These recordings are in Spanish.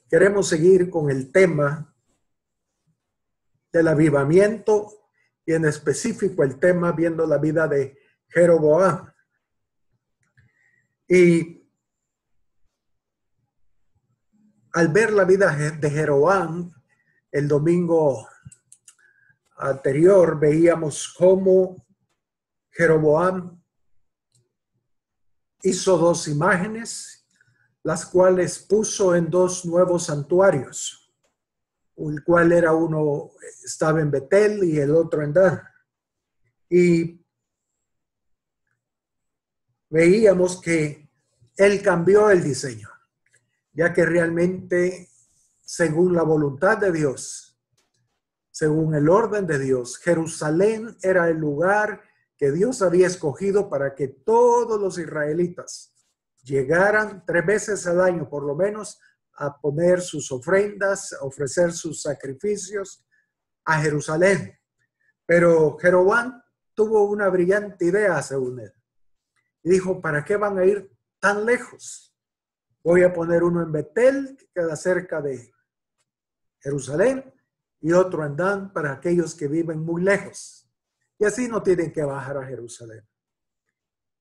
Queremos seguir con el tema del avivamiento y en específico el tema viendo la vida de Jeroboam. Y al ver la vida de Jeroboam, el domingo anterior veíamos cómo Jeroboam hizo dos imágenes, las cuales puso en dos nuevos santuarios, el cual era uno estaba en Betel y el otro en Dan. Y veíamos que él cambió el diseño, ya que realmente, según la voluntad de Dios, según el orden de Dios, Jerusalén era el lugar que Dios había escogido para que todos los israelitas llegaran 3 veces al año, por lo menos, a poner sus ofrendas, a ofrecer sus sacrificios a Jerusalén. Pero Jeroboam tuvo una brillante idea, según él. Y dijo, ¿para qué van a ir tan lejos? Voy a poner uno en Betel, que queda cerca de Jerusalén, y otro en Dan para aquellos que viven muy lejos. Y así no tienen que bajar a Jerusalén.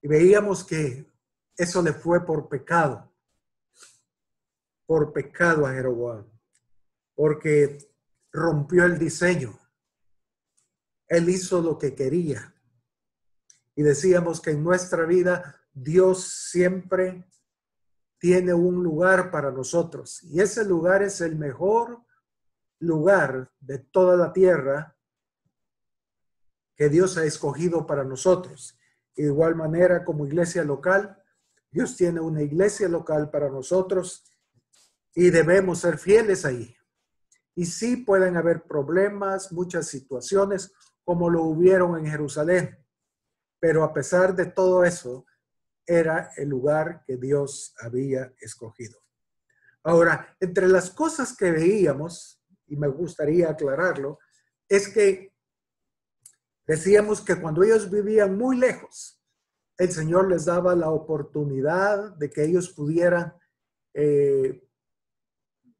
Y veíamos que eso le fue por pecado a Jeroboam, porque rompió el diseño. Él hizo lo que quería. Y decíamos que en nuestra vida Dios siempre tiene un lugar para nosotros. Y ese lugar es el mejor lugar de toda la tierra que Dios ha escogido para nosotros. De igual manera, como iglesia local, Dios tiene una iglesia local para nosotros y debemos ser fieles ahí. Y sí pueden haber problemas, muchas situaciones, como lo hubieron en Jerusalén. Pero a pesar de todo eso, era el lugar que Dios había escogido. Ahora, entre las cosas que veíamos, y me gustaría aclararlo, es que decíamos que cuando ellos vivían muy lejos, el Señor les daba la oportunidad de que ellos pudieran,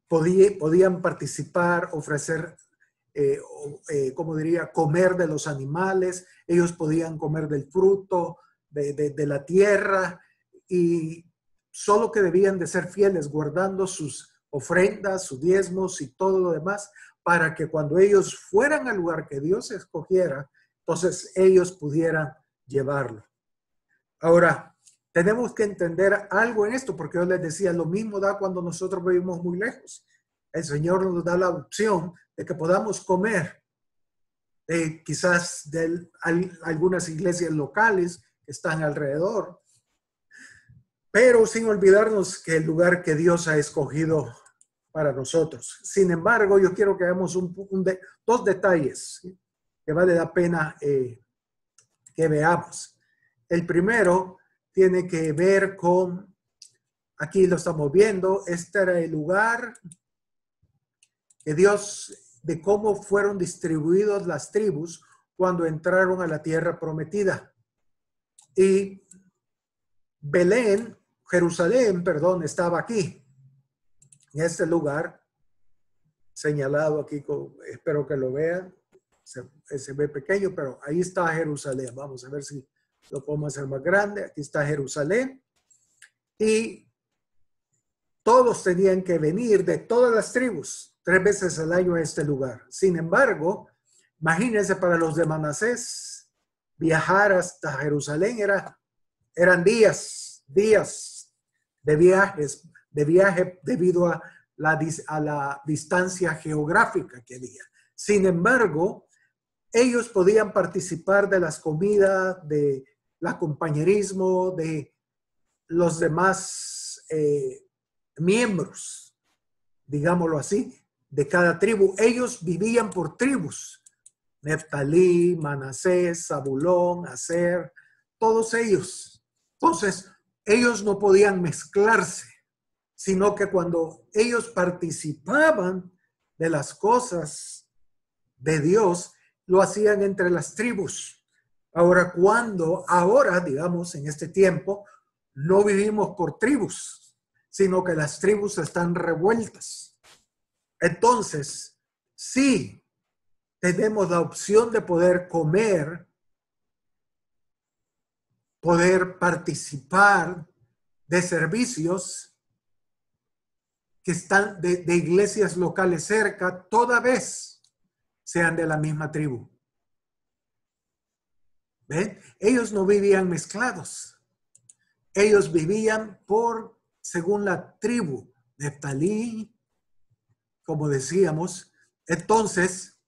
podían participar, ofrecer, como diría, comer de los animales, ellos podían comer del fruto de la tierra y solo que debían de ser fieles guardando sus ofrendas, sus diezmos y todo lo demás para que cuando ellos fueran al lugar que Dios escogiera, entonces ellos pudieran llevarlo. Ahora, tenemos que entender algo en esto, porque yo les decía, lo mismo da cuando nosotros vivimos muy lejos. El Señor nos da la opción de que podamos comer, quizás de algunas iglesias locales que están alrededor, pero sin olvidarnos que el lugar que Dios ha escogido para nosotros. Sin embargo, yo quiero que veamos dos detalles, ¿sí?, que vale la pena que veamos. El primero tiene que ver con, aquí lo estamos viendo, este era el lugar que Dios, de cómo fueron distribuidas las tribus cuando entraron a la tierra prometida. Y Jerusalén, estaba aquí, en este lugar, señalado aquí, espero que lo vean, se ve pequeño, pero ahí está Jerusalén. Vamos a ver si lo podemos hacer más grande. Aquí está Jerusalén. Y todos tenían que venir de todas las tribus 3 veces al año a este lugar. Sin embargo, imagínense para los de Manasés, viajar hasta Jerusalén eran días de viaje debido a la distancia geográfica que había. Sin embargo, ellos podían participar de las comidas, de la compañerismo, de los demás miembros, digámoslo así, de cada tribu. Ellos vivían por tribus. Neftalí, Manasés, Zabulón, Aser, todos ellos. Entonces, ellos no podían mezclarse, sino que cuando ellos participaban de las cosas de Dios, lo hacían entre las tribus. Ahora, digamos, en este tiempo, no vivimos por tribus, sino que las tribus están revueltas. Entonces, sí, tenemos la opción de poder comer, poder participar de servicios que están de iglesias locales cerca, toda vez sean de la misma tribu. ¿Ven? Ellos no vivían mezclados. Ellos vivían según la tribu, Neftalí, como decíamos. Entonces,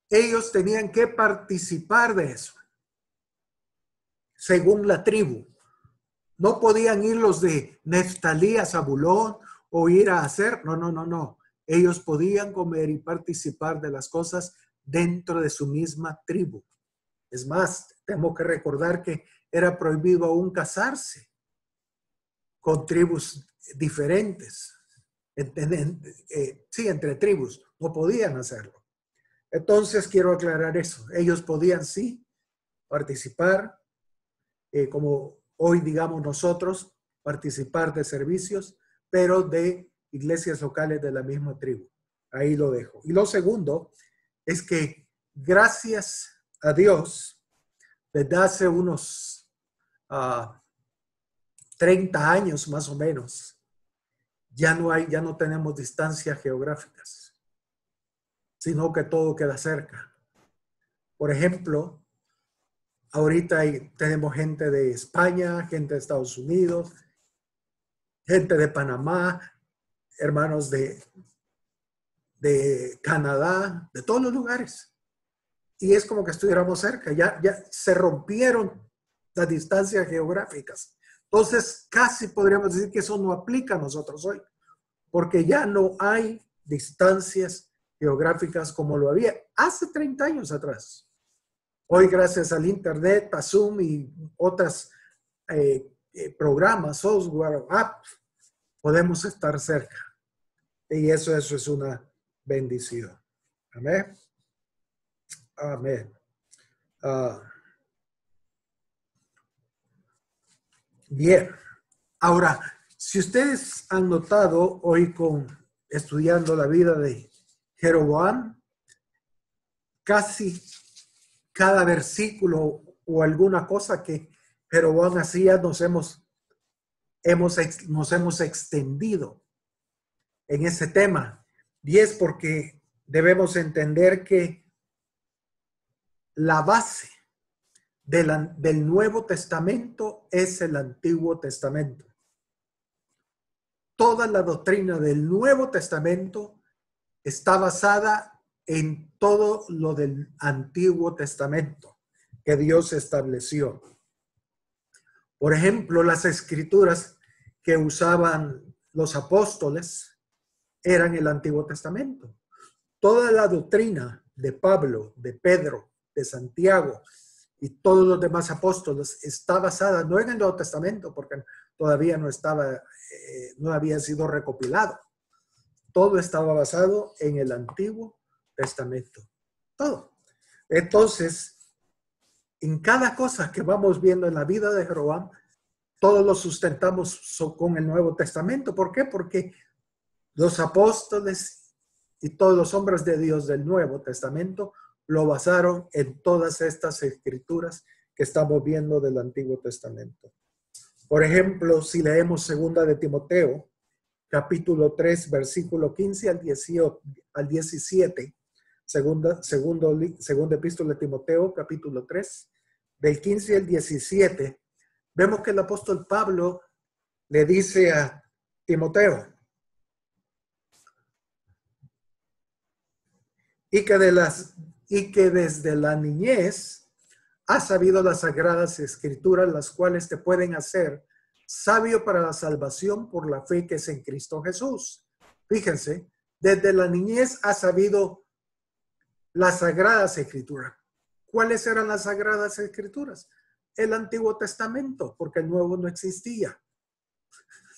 ellos tenían que participar de eso, según la tribu. No podían ir los de Neftalí a Zabulón o ir a hacer, no. Ellos podían comer y participar de las cosas dentro de su misma tribu. Es más, tengo que recordar que era prohibido aún casarse con tribus diferentes. Sí, entre tribus, no podían hacerlo. Entonces, quiero aclarar eso. Ellos podían sí participar, como hoy digamos nosotros, participar de servicios, pero de iglesias locales de la misma tribu. Ahí lo dejo. Y lo segundo es que gracias a Dios, desde hace unos 30 años más o menos, ya no tenemos distancias geográficas, sino que todo queda cerca. Por ejemplo, ahorita tenemos gente de España, gente de Estados Unidos, gente de Panamá, hermanos de Canadá, de todos los lugares. Y es como que estuviéramos cerca, ya se rompieron las distancias geográficas. Entonces, casi podríamos decir que eso no aplica a nosotros hoy, porque ya no hay distancias geográficas como lo había hace 30 años atrás. Hoy, gracias al Internet, a Zoom y otros programas, software, apps, podemos estar cerca. Y eso es una bendición. Amén. Amén. Bien. Ahora, si ustedes han notado hoy estudiando la vida de Jeroboam, casi cada versículo o alguna cosa que Jeroboam hacía nos hemos extendido en ese tema. Y es porque debemos entender que la base del Nuevo Testamento es el Antiguo Testamento. Toda la doctrina del Nuevo Testamento está basada en todo lo del Antiguo Testamento que Dios estableció. Por ejemplo, las escrituras que usaban los apóstoles eran el Antiguo Testamento. Toda la doctrina de Pablo, de Pedro, de Santiago y todos los demás apóstoles está basada no en el Nuevo Testamento, porque todavía no había sido recopilado. Todo estaba basado en el Antiguo Testamento. Todo. Entonces, en cada cosa que vamos viendo en la vida de Jeroboam, todos lo sustentamos con el Nuevo Testamento. ¿Por qué? Porque los apóstoles y todos los hombres de Dios del Nuevo Testamento lo basaron en todas estas escrituras que estamos viendo del Antiguo Testamento. Por ejemplo, si leemos 2 de Timoteo, capítulo 3, versículo 15 al 17, segunda epístola de Timoteo, capítulo 3, del 15 al 17, vemos que el apóstol Pablo le dice a Timoteo, y que desde la niñez has sabido las sagradas escrituras, las cuales te pueden hacer sabio para la salvación por la fe que es en Cristo Jesús. Fíjense, desde la niñez has sabido las sagradas escrituras. ¿Cuáles eran las sagradas escrituras? El Antiguo Testamento, porque el Nuevo no existía.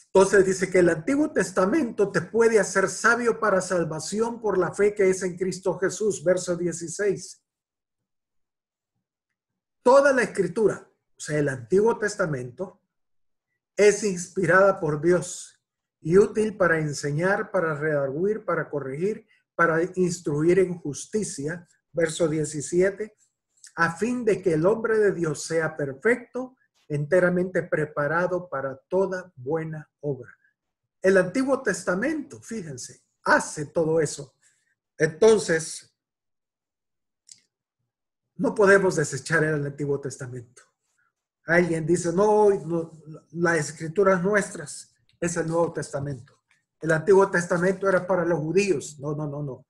Entonces dice que el Antiguo Testamento te puede hacer sabio para salvación por la fe que es en Cristo Jesús, verso 16. Toda la escritura, o sea, el Antiguo Testamento, es inspirada por Dios y útil para enseñar, para redarguir, para corregir, para instruir en justicia. Verso 17, a fin de que el hombre de Dios sea perfecto, enteramente preparado para toda buena obra. El Antiguo Testamento, fíjense, hace todo eso. Entonces, no podemos desechar el Antiguo Testamento. Alguien dice, no, las escrituras nuestras es el Nuevo Testamento. El Antiguo Testamento era para los judíos. No.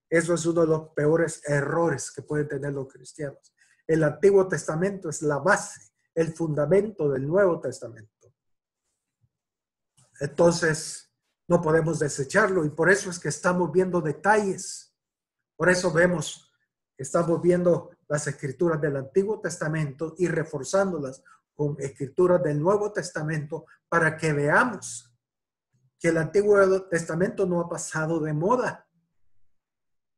Eso es uno de los peores errores que pueden tener los cristianos. El Antiguo Testamento es la base, el fundamento del Nuevo Testamento. Entonces, no podemos desecharlo y por eso es que estamos viendo detalles. Por eso estamos viendo las escrituras del Antiguo Testamento y reforzándolas con escrituras del Nuevo Testamento para que veamos que el Antiguo Testamento no ha pasado de moda.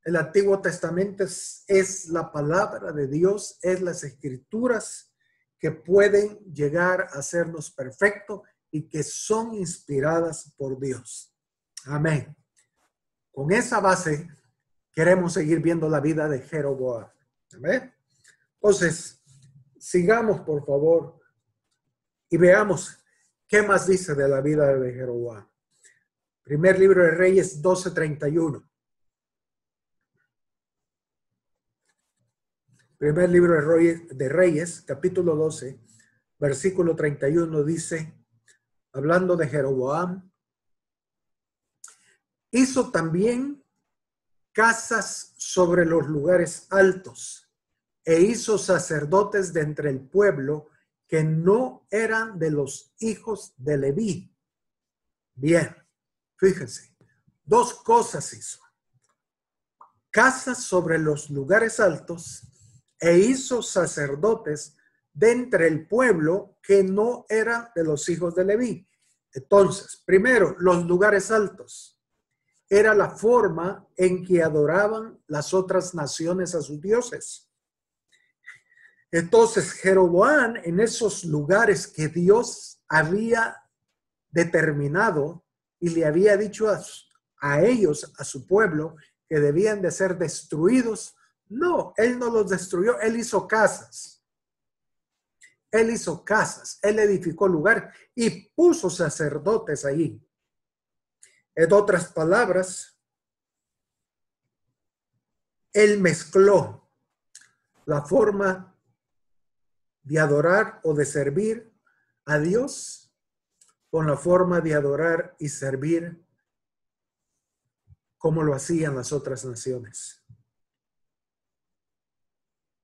El Antiguo Testamento es la palabra de Dios, es las escrituras que pueden llegar a hacernos perfectos y que son inspiradas por Dios. Amén. Con esa base queremos seguir viendo la vida de Jeroboam. Amén. Entonces, sigamos por favor y veamos qué más dice de la vida de Jeroboam. Primer libro de Reyes 12:31. Primer libro de Reyes, capítulo 12, versículo 31 dice, hablando de Jeroboam, hizo también casas sobre los lugares altos e hizo sacerdotes de entre el pueblo que no eran de los hijos de Leví. Bien, fíjense, dos cosas hizo. Casas sobre los lugares altos e hizo sacerdotes de entre el pueblo que no eran de los hijos de Leví. Entonces, primero, los lugares altos. Era la forma en que adoraban las otras naciones a sus dioses. Entonces, Jeroboam, en esos lugares que Dios había determinado y le había dicho a ellos, a su pueblo, que debían de ser destruidos, no, él no los destruyó, él hizo casas. Él hizo casas, él edificó lugar y puso sacerdotes ahí. En otras palabras, él mezcló la forma de adorar o de servir a Dios con la forma de adorar y servir como lo hacían las otras naciones.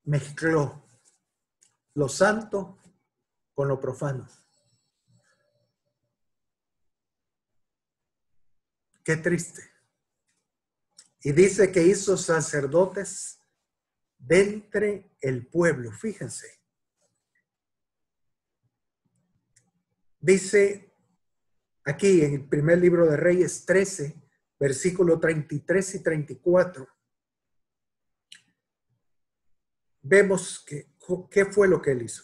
Mezcló lo santo con lo profano. Qué triste. Y dice que hizo sacerdotes de entre el pueblo. Fíjense. Dice aquí en el primer libro de Reyes 13, versículo 33 y 34. Vemos qué fue lo que él hizo.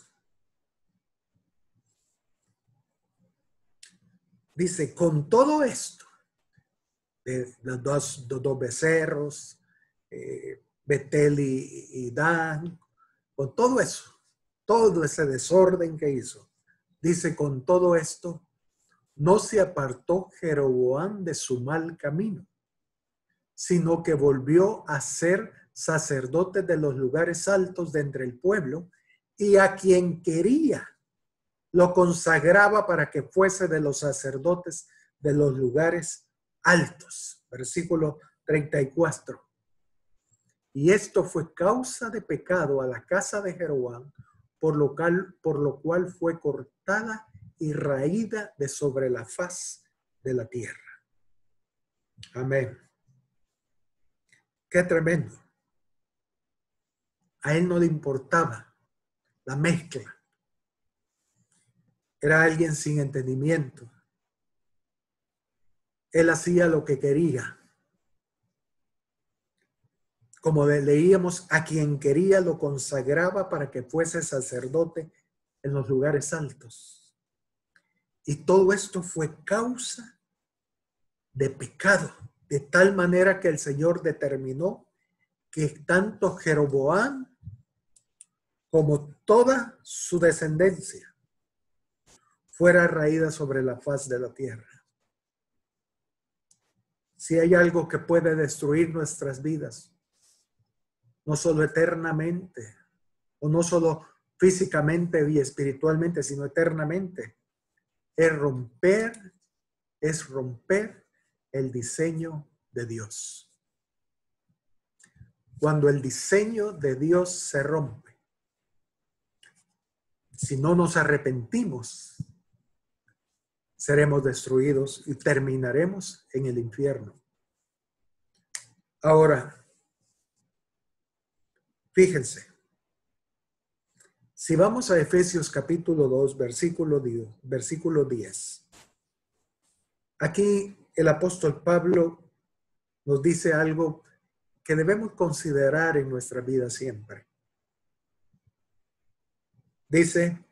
Dice, con todo esto, de los dos becerros, Betel y Dan, con todo eso, todo ese desorden que hizo, dice, con todo esto, no se apartó Jeroboam de su mal camino, sino que volvió a ser sacerdote de los lugares altos de entre el pueblo, y a quien quería lo consagraba para que fuese de los sacerdotes de los lugares altos. Versículo 34. Y esto fue causa de pecado a la casa de Jeroboam, por lo cual fue cortada y raída de sobre la faz de la tierra. Amén. Qué tremendo. A él no le importaba la mezcla. Era alguien sin entendimiento. Él hacía lo que quería. Como leíamos, a quien quería lo consagraba para que fuese sacerdote en los lugares altos. Y todo esto fue causa de pecado, de tal manera que el Señor determinó que tanto Jeroboam como toda su descendencia fuera raída sobre la faz de la tierra. Si hay algo que puede destruir nuestras vidas, no solo eternamente, o no solo físicamente y espiritualmente, sino eternamente, es romper el diseño de Dios. Cuando el diseño de Dios se rompe, si no nos arrepentimos, seremos destruidos y terminaremos en el infierno. Ahora, fíjense, si vamos a Efesios capítulo 2, versículo 10, aquí el apóstol Pablo nos dice algo que debemos considerar en nuestra vida siempre. Dice,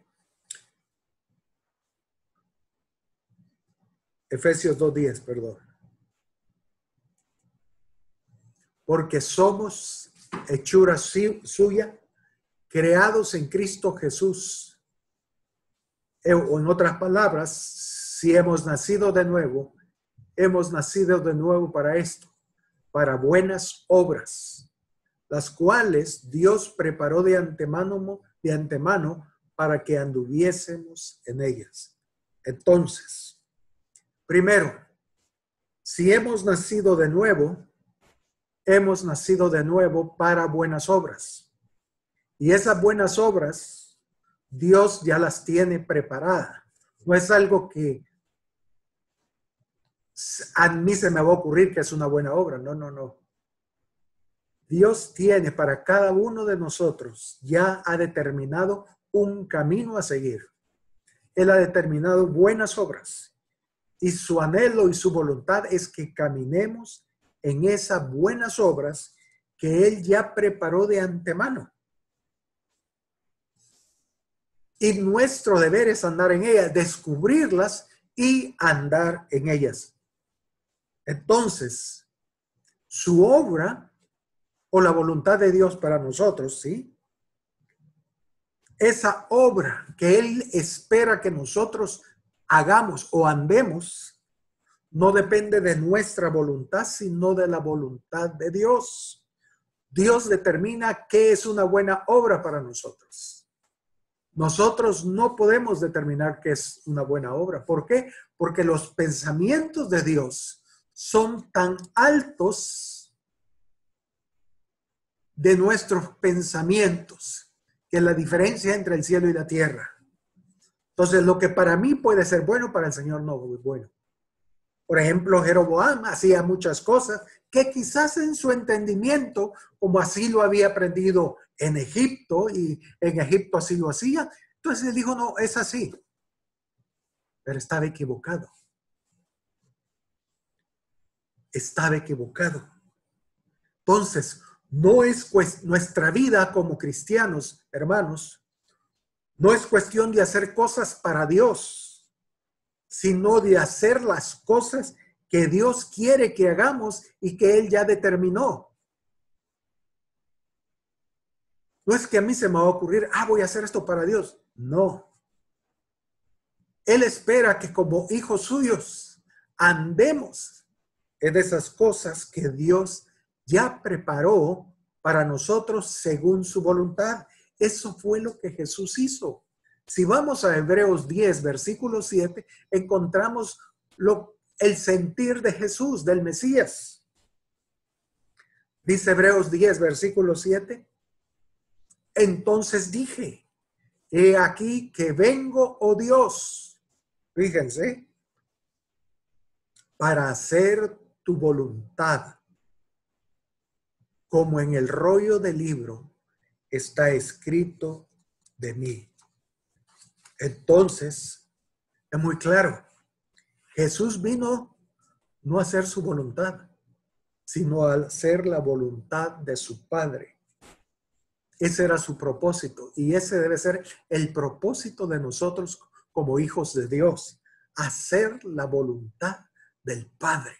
Efesios 2:10, perdón. Porque somos hechura suya, creados en Cristo Jesús. O en otras palabras, si hemos nacido de nuevo para esto, para buenas obras, las cuales Dios preparó de antemano para que anduviésemos en ellas. Entonces, primero, si hemos nacido de nuevo para buenas obras. Y esas buenas obras, Dios ya las tiene preparadas. No es algo que a mí se me va a ocurrir que es una buena obra. No. Dios tiene para cada uno de nosotros, ya ha determinado un camino a seguir. Él ha determinado buenas obras. Y su anhelo y su voluntad es que caminemos en esas buenas obras que Él ya preparó de antemano. Y nuestro deber es andar en ellas, descubrirlas y andar en ellas. Entonces, su obra o la voluntad de Dios para nosotros, ¿sí? Esa obra que Él espera que nosotros hagamos o andemos, no depende de nuestra voluntad, sino de la voluntad de Dios. Dios determina qué es una buena obra para nosotros. Nosotros no podemos determinar qué es una buena obra. ¿Por qué? Porque los pensamientos de Dios son tan altos de nuestros pensamientos que es la diferencia entre el cielo y la tierra. Entonces, lo que para mí puede ser bueno, para el Señor no es bueno. Por ejemplo, Jeroboam hacía muchas cosas que quizás en su entendimiento, como así lo había aprendido en Egipto, y en Egipto así lo hacía, entonces él dijo, no, es así. Pero estaba equivocado. Estaba equivocado. Entonces, no es nuestra vida como cristianos, hermanos, no es cuestión de hacer cosas para Dios, sino de hacer las cosas que Dios quiere que hagamos y que Él ya determinó. No es que a mí se me va a ocurrir, voy a hacer esto para Dios. No. Él espera que como hijos suyos andemos en esas cosas que Dios ya preparó para nosotros según su voluntad. Eso fue lo que Jesús hizo. Si vamos a Hebreos 10, versículo 7, encontramos el sentir de Jesús, del Mesías. Dice Hebreos 10, versículo 7. Entonces dije, he aquí que vengo, oh Dios, fíjense, para hacer tu voluntad, como en el rollo del libro está escrito de mí. Entonces, es muy claro, Jesús vino no a hacer su voluntad, sino a hacer la voluntad de su Padre. Ese era su propósito y ese debe ser el propósito de nosotros como hijos de Dios. hacer la voluntad del Padre.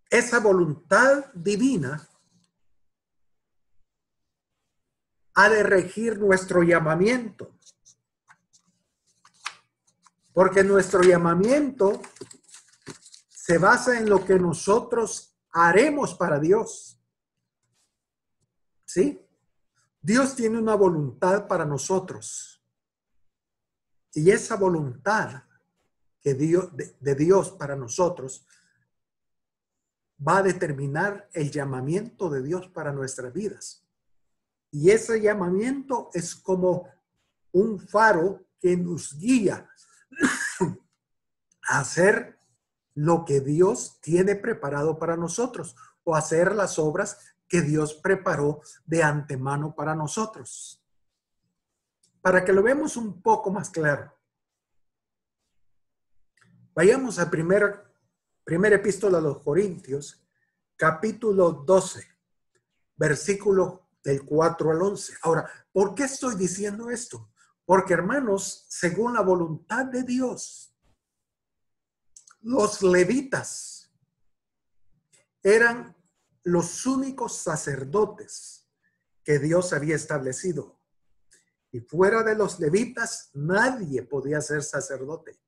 Esa voluntad divina ha de regir nuestro llamamiento, porque nuestro llamamiento se basa en lo que nosotros haremos para Dios. ¿Sí? Dios tiene una voluntad para nosotros. Y esa voluntad que de Dios para nosotros va a determinar el llamamiento de Dios para nuestras vidas. Y ese llamamiento es como un faro que nos guía a hacer lo que Dios tiene preparado para nosotros o hacer las obras que Dios preparó de antemano para nosotros. Para que lo veamos un poco más claro, vayamos a primera epístola a los Corintios, capítulo 12, versículo del 4 al 11. Ahora, ¿por qué estoy diciendo esto? Porque, hermanos, según la voluntad de Dios, los levitas eran los únicos sacerdotes que Dios había establecido. Y fuera de los levitas, nadie podía ser sacerdote.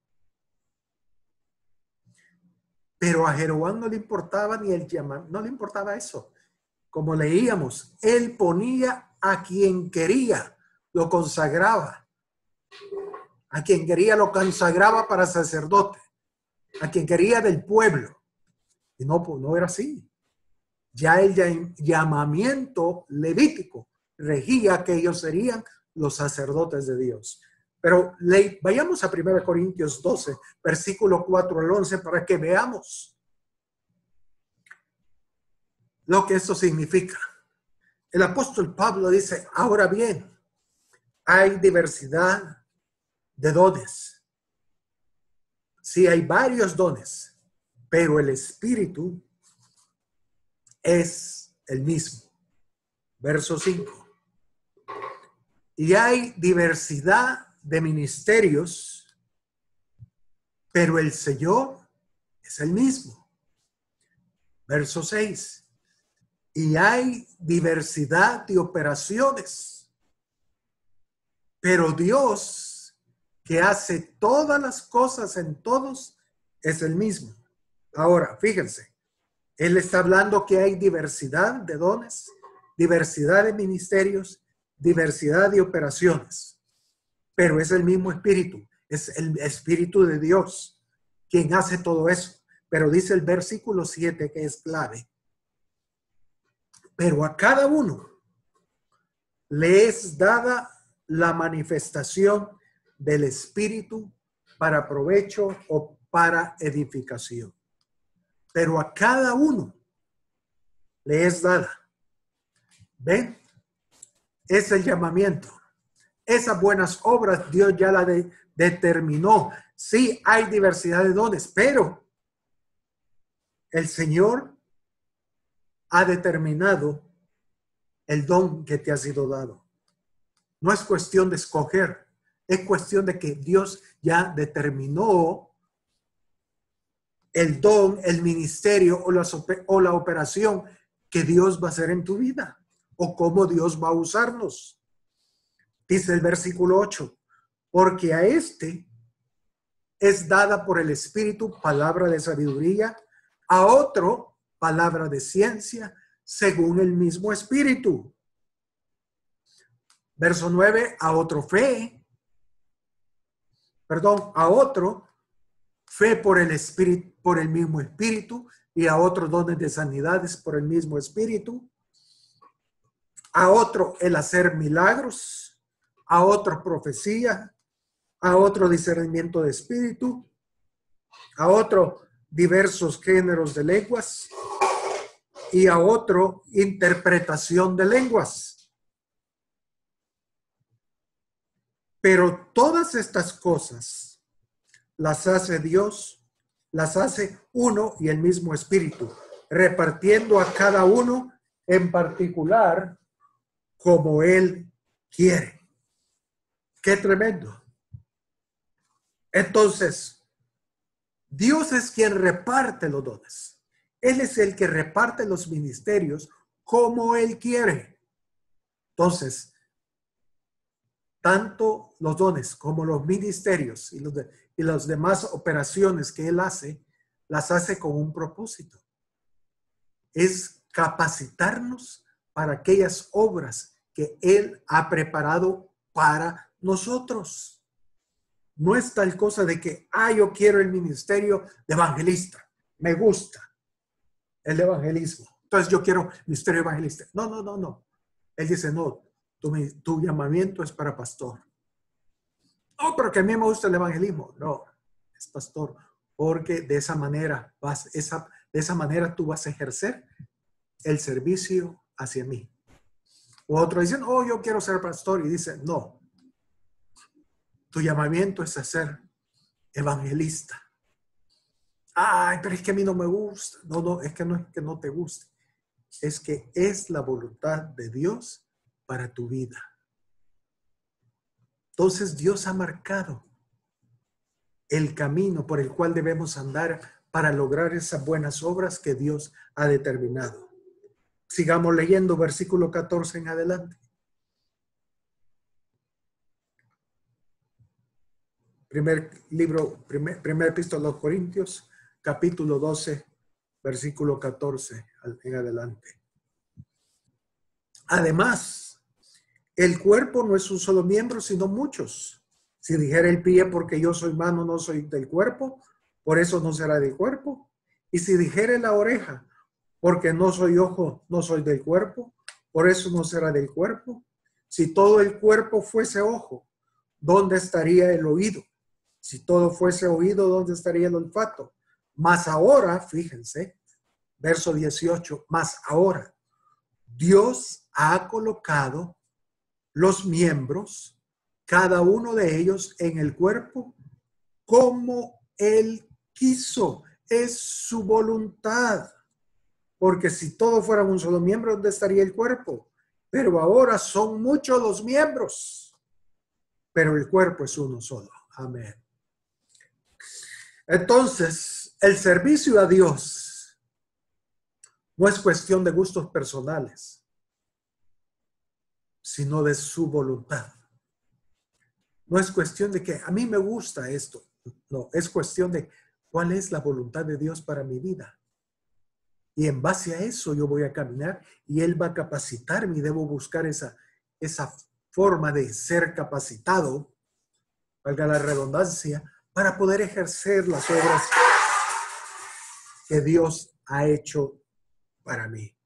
Pero a Jeroboam no le importaba ni el llamar, no le importaba eso. Como leíamos, él ponía a quien quería, lo consagraba. A quien quería lo consagraba para sacerdote. A quien quería del pueblo. Y no era así. Ya el llamamiento levítico regía que ellos serían los sacerdotes de Dios. Pero vayamos a 1 Corintios 12, versículo 4 al 11, para que veamos lo que esto significa. El apóstol Pablo dice, ahora bien, hay diversidad de dones. Sí, hay varios dones, pero el Espíritu es el mismo. Verso 5. Y hay diversidad de ministerios, pero el Señor es el mismo. Verso 6. Y hay diversidad de operaciones, pero Dios, que hace todas las cosas en todos, es el mismo. Ahora, fíjense, él está hablando que hay diversidad de dones, diversidad de ministerios, diversidad de operaciones, pero es el mismo Espíritu, es el Espíritu de Dios quien hace todo eso. Pero dice el versículo 7 que es clave. Pero a cada uno le es dada la manifestación del Espíritu para provecho o para edificación. Pero a cada uno le es dada. ¿Ven? Es el llamamiento. Esas buenas obras Dios ya la determinó. Sí, hay diversidad de dones, pero el Señor ha determinado el don que te ha sido dado. No es cuestión de escoger, es cuestión de que Dios ya determinó el don, el ministerio o la operación que Dios va a hacer en tu vida o cómo Dios va a usarnos. Dice el versículo 8, porque a este es dada por el Espíritu palabra de sabiduría, a otro palabra de ciencia, según el mismo Espíritu. Verso 9, a otro fe por el Espíritu, por el mismo Espíritu, y a otros dones de sanidades por el mismo Espíritu, a otro el hacer milagros, a otro profecía, a otro discernimiento de espíritu, a otro diversos géneros de lenguas y a otro interpretación de lenguas. Pero todas estas cosas las hace Dios, las hace uno y el mismo Espíritu, repartiendo a cada uno en particular como Él quiere. ¡Qué tremendo! Entonces, Dios es quien reparte los dones. Él es el que reparte los ministerios como Él quiere. Entonces, tanto los dones como los ministerios y las demás operaciones que Él hace, las hace con un propósito. Es capacitarnos para aquellas obras que Él ha preparado para nosotros. No es tal cosa de que, yo quiero el ministerio de evangelista. Me gusta el evangelismo. Entonces yo quiero ministerio evangelista. No. Él dice, no, tu llamamiento es para pastor. No, pero que a mí me gusta el evangelismo. No, es pastor. Porque de esa manera tú vas a ejercer el servicio hacia mí. O otro dicen, yo quiero ser pastor. Y dice, no, tu llamamiento es a ser evangelista. Pero es que a mí no me gusta. No, es que no te guste. Es que es la voluntad de Dios para tu vida. Entonces Dios ha marcado el camino por el cual debemos andar para lograr esas buenas obras que Dios ha determinado. Sigamos leyendo versículo 14 en adelante. Primer epístola a los Corintios, capítulo 12, versículo 14 en adelante. Además, el cuerpo no es un solo miembro, sino muchos. Si dijera el pie, porque yo soy mano, no soy del cuerpo, por eso no será del cuerpo. Y si dijere la oreja, porque no soy ojo, no soy del cuerpo, por eso no será del cuerpo. Si todo el cuerpo fuese ojo, ¿dónde estaría el oído? Si todo fuese oído, ¿dónde estaría el olfato? Mas ahora, fíjense, verso 18, mas ahora, Dios ha colocado los miembros, cada uno de ellos en el cuerpo, como Él quiso. Es su voluntad. Porque si todos fueran un solo miembro, ¿dónde estaría el cuerpo? Pero ahora son muchos los miembros, pero el cuerpo es uno solo. Amén. Entonces, el servicio a Dios no es cuestión de gustos personales, sino de su voluntad. No es cuestión de que a mí me gusta esto. No, es cuestión de cuál es la voluntad de Dios para mi vida. Y en base a eso yo voy a caminar y Él va a capacitarme y debo buscar esa forma de ser capacitado, valga la redundancia, para poder ejercer las obras que Dios ha hecho para mí.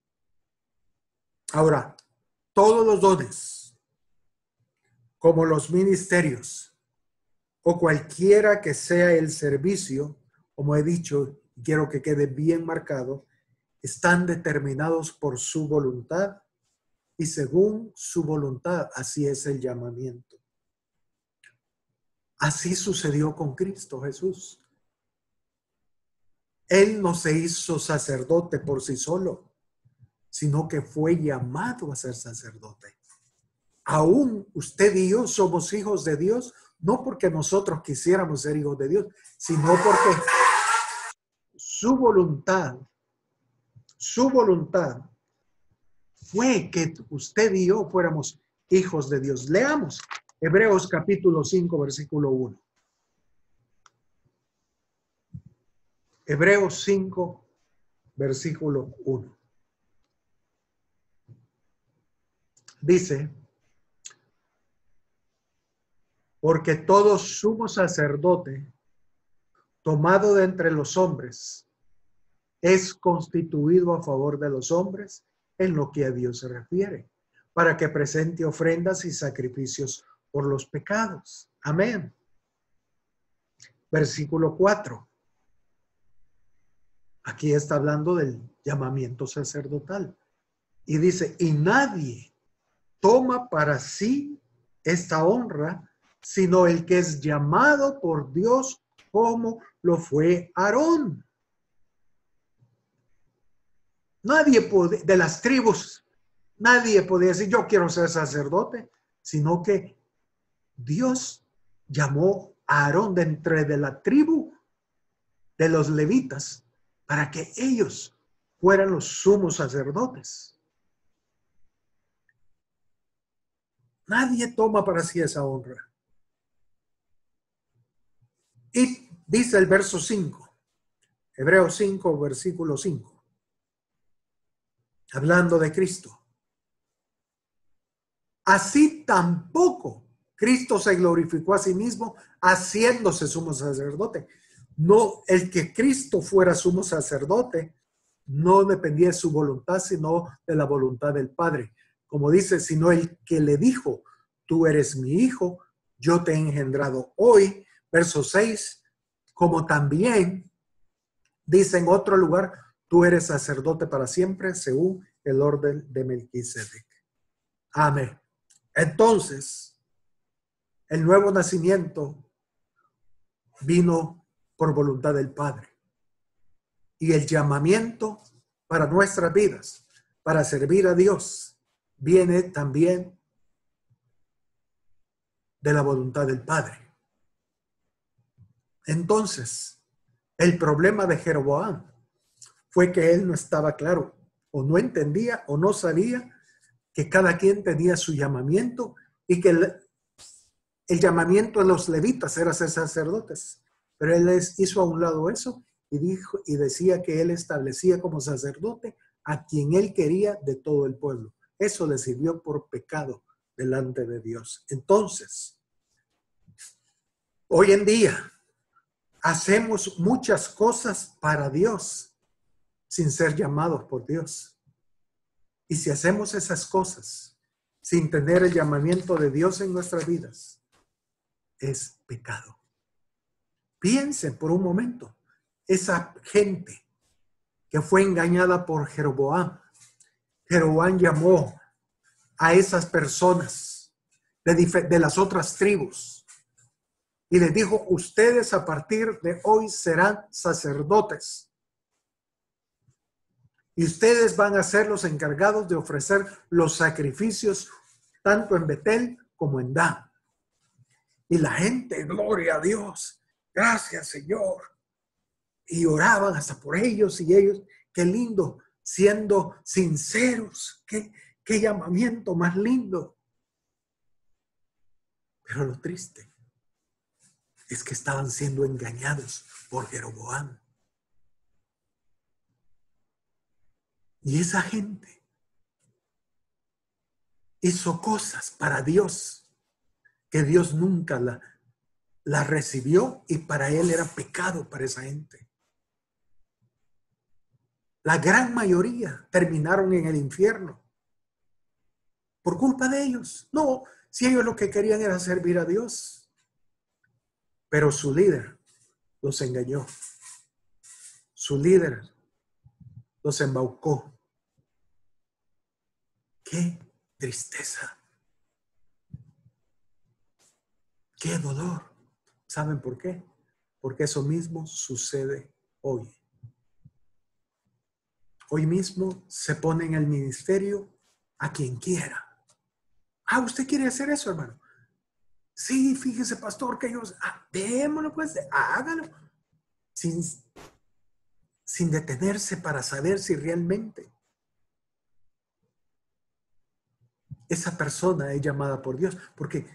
Ahora, todos los dones, como los ministerios o cualquiera que sea el servicio, como he dicho, quiero que quede bien marcado, están determinados por su voluntad y según su voluntad, así es el llamamiento. Así sucedió con Cristo Jesús. Él no se hizo sacerdote por sí solo, sino que fue llamado a ser sacerdote. Aún usted y yo somos hijos de Dios, no porque nosotros quisiéramos ser hijos de Dios, sino porque su voluntad fue que usted y yo fuéramos hijos de Dios. Leamos Hebreos capítulo 5, versículo 1. Hebreos 5, versículo 1. Dice, porque todo sumo sacerdote tomado de entre los hombres es constituido a favor de los hombres en lo que a Dios se refiere, para que presente ofrendas y sacrificios por los pecados. Amén. Versículo 4. Aquí está hablando del llamamiento sacerdotal. Y dice, y nadie toma para sí esta honra, sino el que es llamado por Dios como lo fue Aarón. Nadie de las tribus, nadie podía decir, yo quiero ser sacerdote, sino que Dios llamó a Aarón de entre de la tribu de los levitas para que ellos fueran los sumos sacerdotes. Nadie toma para sí esa honra. Y dice el verso 5, Hebreos 5, versículo 5, hablando de Cristo. Así tampoco Cristo se glorificó a sí mismo haciéndose sumo sacerdote. No, el que Cristo fuera sumo sacerdote no dependía de su voluntad, sino de la voluntad del Padre. Como dice, sino el que le dijo, tú eres mi hijo, yo te he engendrado hoy. Verso 6, como también dice en otro lugar, tú eres sacerdote para siempre según el orden de Melquisedec. Amén. Entonces, el nuevo nacimiento vino por voluntad del Padre. Y el llamamiento para nuestras vidas, para servir a Dios, viene también de la voluntad del Padre. Entonces, el problema de Jeroboam fue que él no estaba claro, o no entendía, o no sabía que cada quien tenía su llamamiento y que el llamamiento de los levitas era ser sacerdotes. Pero él hizo a un lado eso y dijo y decía que él establecía como sacerdote a quien él quería de todo el pueblo. Eso le sirvió por pecado delante de Dios. Entonces, hoy en día hacemos muchas cosas para Dios sin ser llamados por Dios. Y si hacemos esas cosas sin tener el llamamiento de Dios en nuestras vidas, es pecado. Piensen por un momento, esa gente que fue engañada por Jeroboam. Jeroboam llamó a esas personas de las otras tribus y les dijo, ustedes a partir de hoy serán sacerdotes. Y ustedes van a ser los encargados de ofrecer los sacrificios tanto en Betel como en Dan. Y la gente, gloria a Dios, gracias Señor. Y oraban hasta por ellos y ellos, qué lindo, siendo sinceros, qué llamamiento más lindo. Pero lo triste es que estaban siendo engañados por Jeroboam. Y esa gente hizo cosas para Dios que Dios nunca la recibió y para él era pecado para esa gente. La gran mayoría terminaron en el infierno por culpa de ellos. No, si ellos lo que querían era servir a Dios. Pero su líder los engañó. Su líder los embaucó. ¡Qué tristeza! ¡Qué dolor! ¿Saben por qué? Porque eso mismo sucede hoy. Hoy mismo se pone en el ministerio a quien quiera. Ah, ¿usted quiere hacer eso, hermano? Sí, fíjese, pastor, que ellos, démoslo pues, hágalo. Sin detenerse para saber si realmente esa persona es llamada por Dios. Porque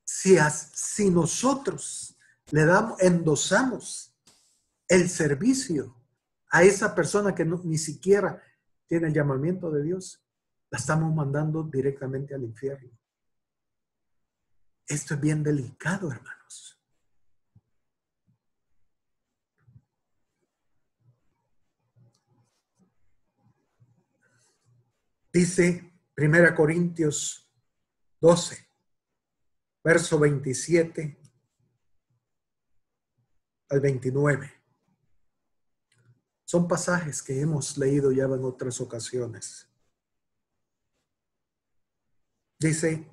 si nosotros endosamos el servicio a esa persona que ni siquiera tiene el llamamiento de Dios, la estamos mandando directamente al infierno. Esto es bien delicado, hermanos. Dice 1 Corintios 12, verso 27 al 29. Son pasajes que hemos leído ya en otras ocasiones. Dice,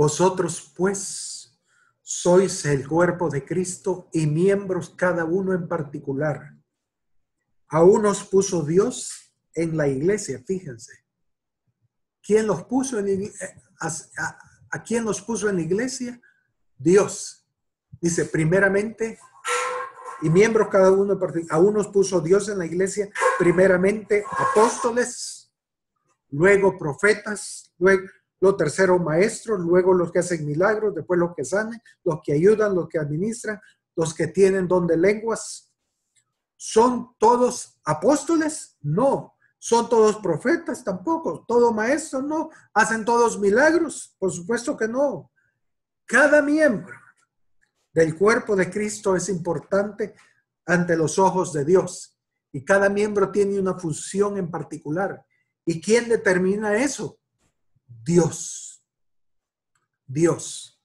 vosotros pues sois el cuerpo de Cristo y miembros cada uno en particular. A unos puso Dios en la iglesia, fíjense. ¿Quién los puso ¿A quién los puso en la iglesia? Dios. Dice, primeramente, y miembros cada uno, a unos puso Dios en la iglesia, primeramente apóstoles, luego profetas, luego lo tercero maestros, luego los que hacen milagros, después los que sanan, los que ayudan, los que administran, los que tienen don de lenguas. ¿Son todos apóstoles? No. ¿Son todos profetas? Tampoco. ¿Todos maestros? No. ¿Hacen todos milagros? Por supuesto que no. Cada miembro del cuerpo de Cristo es importante ante los ojos de Dios. Y cada miembro tiene una función en particular. ¿Y quién determina eso? Dios. Dios.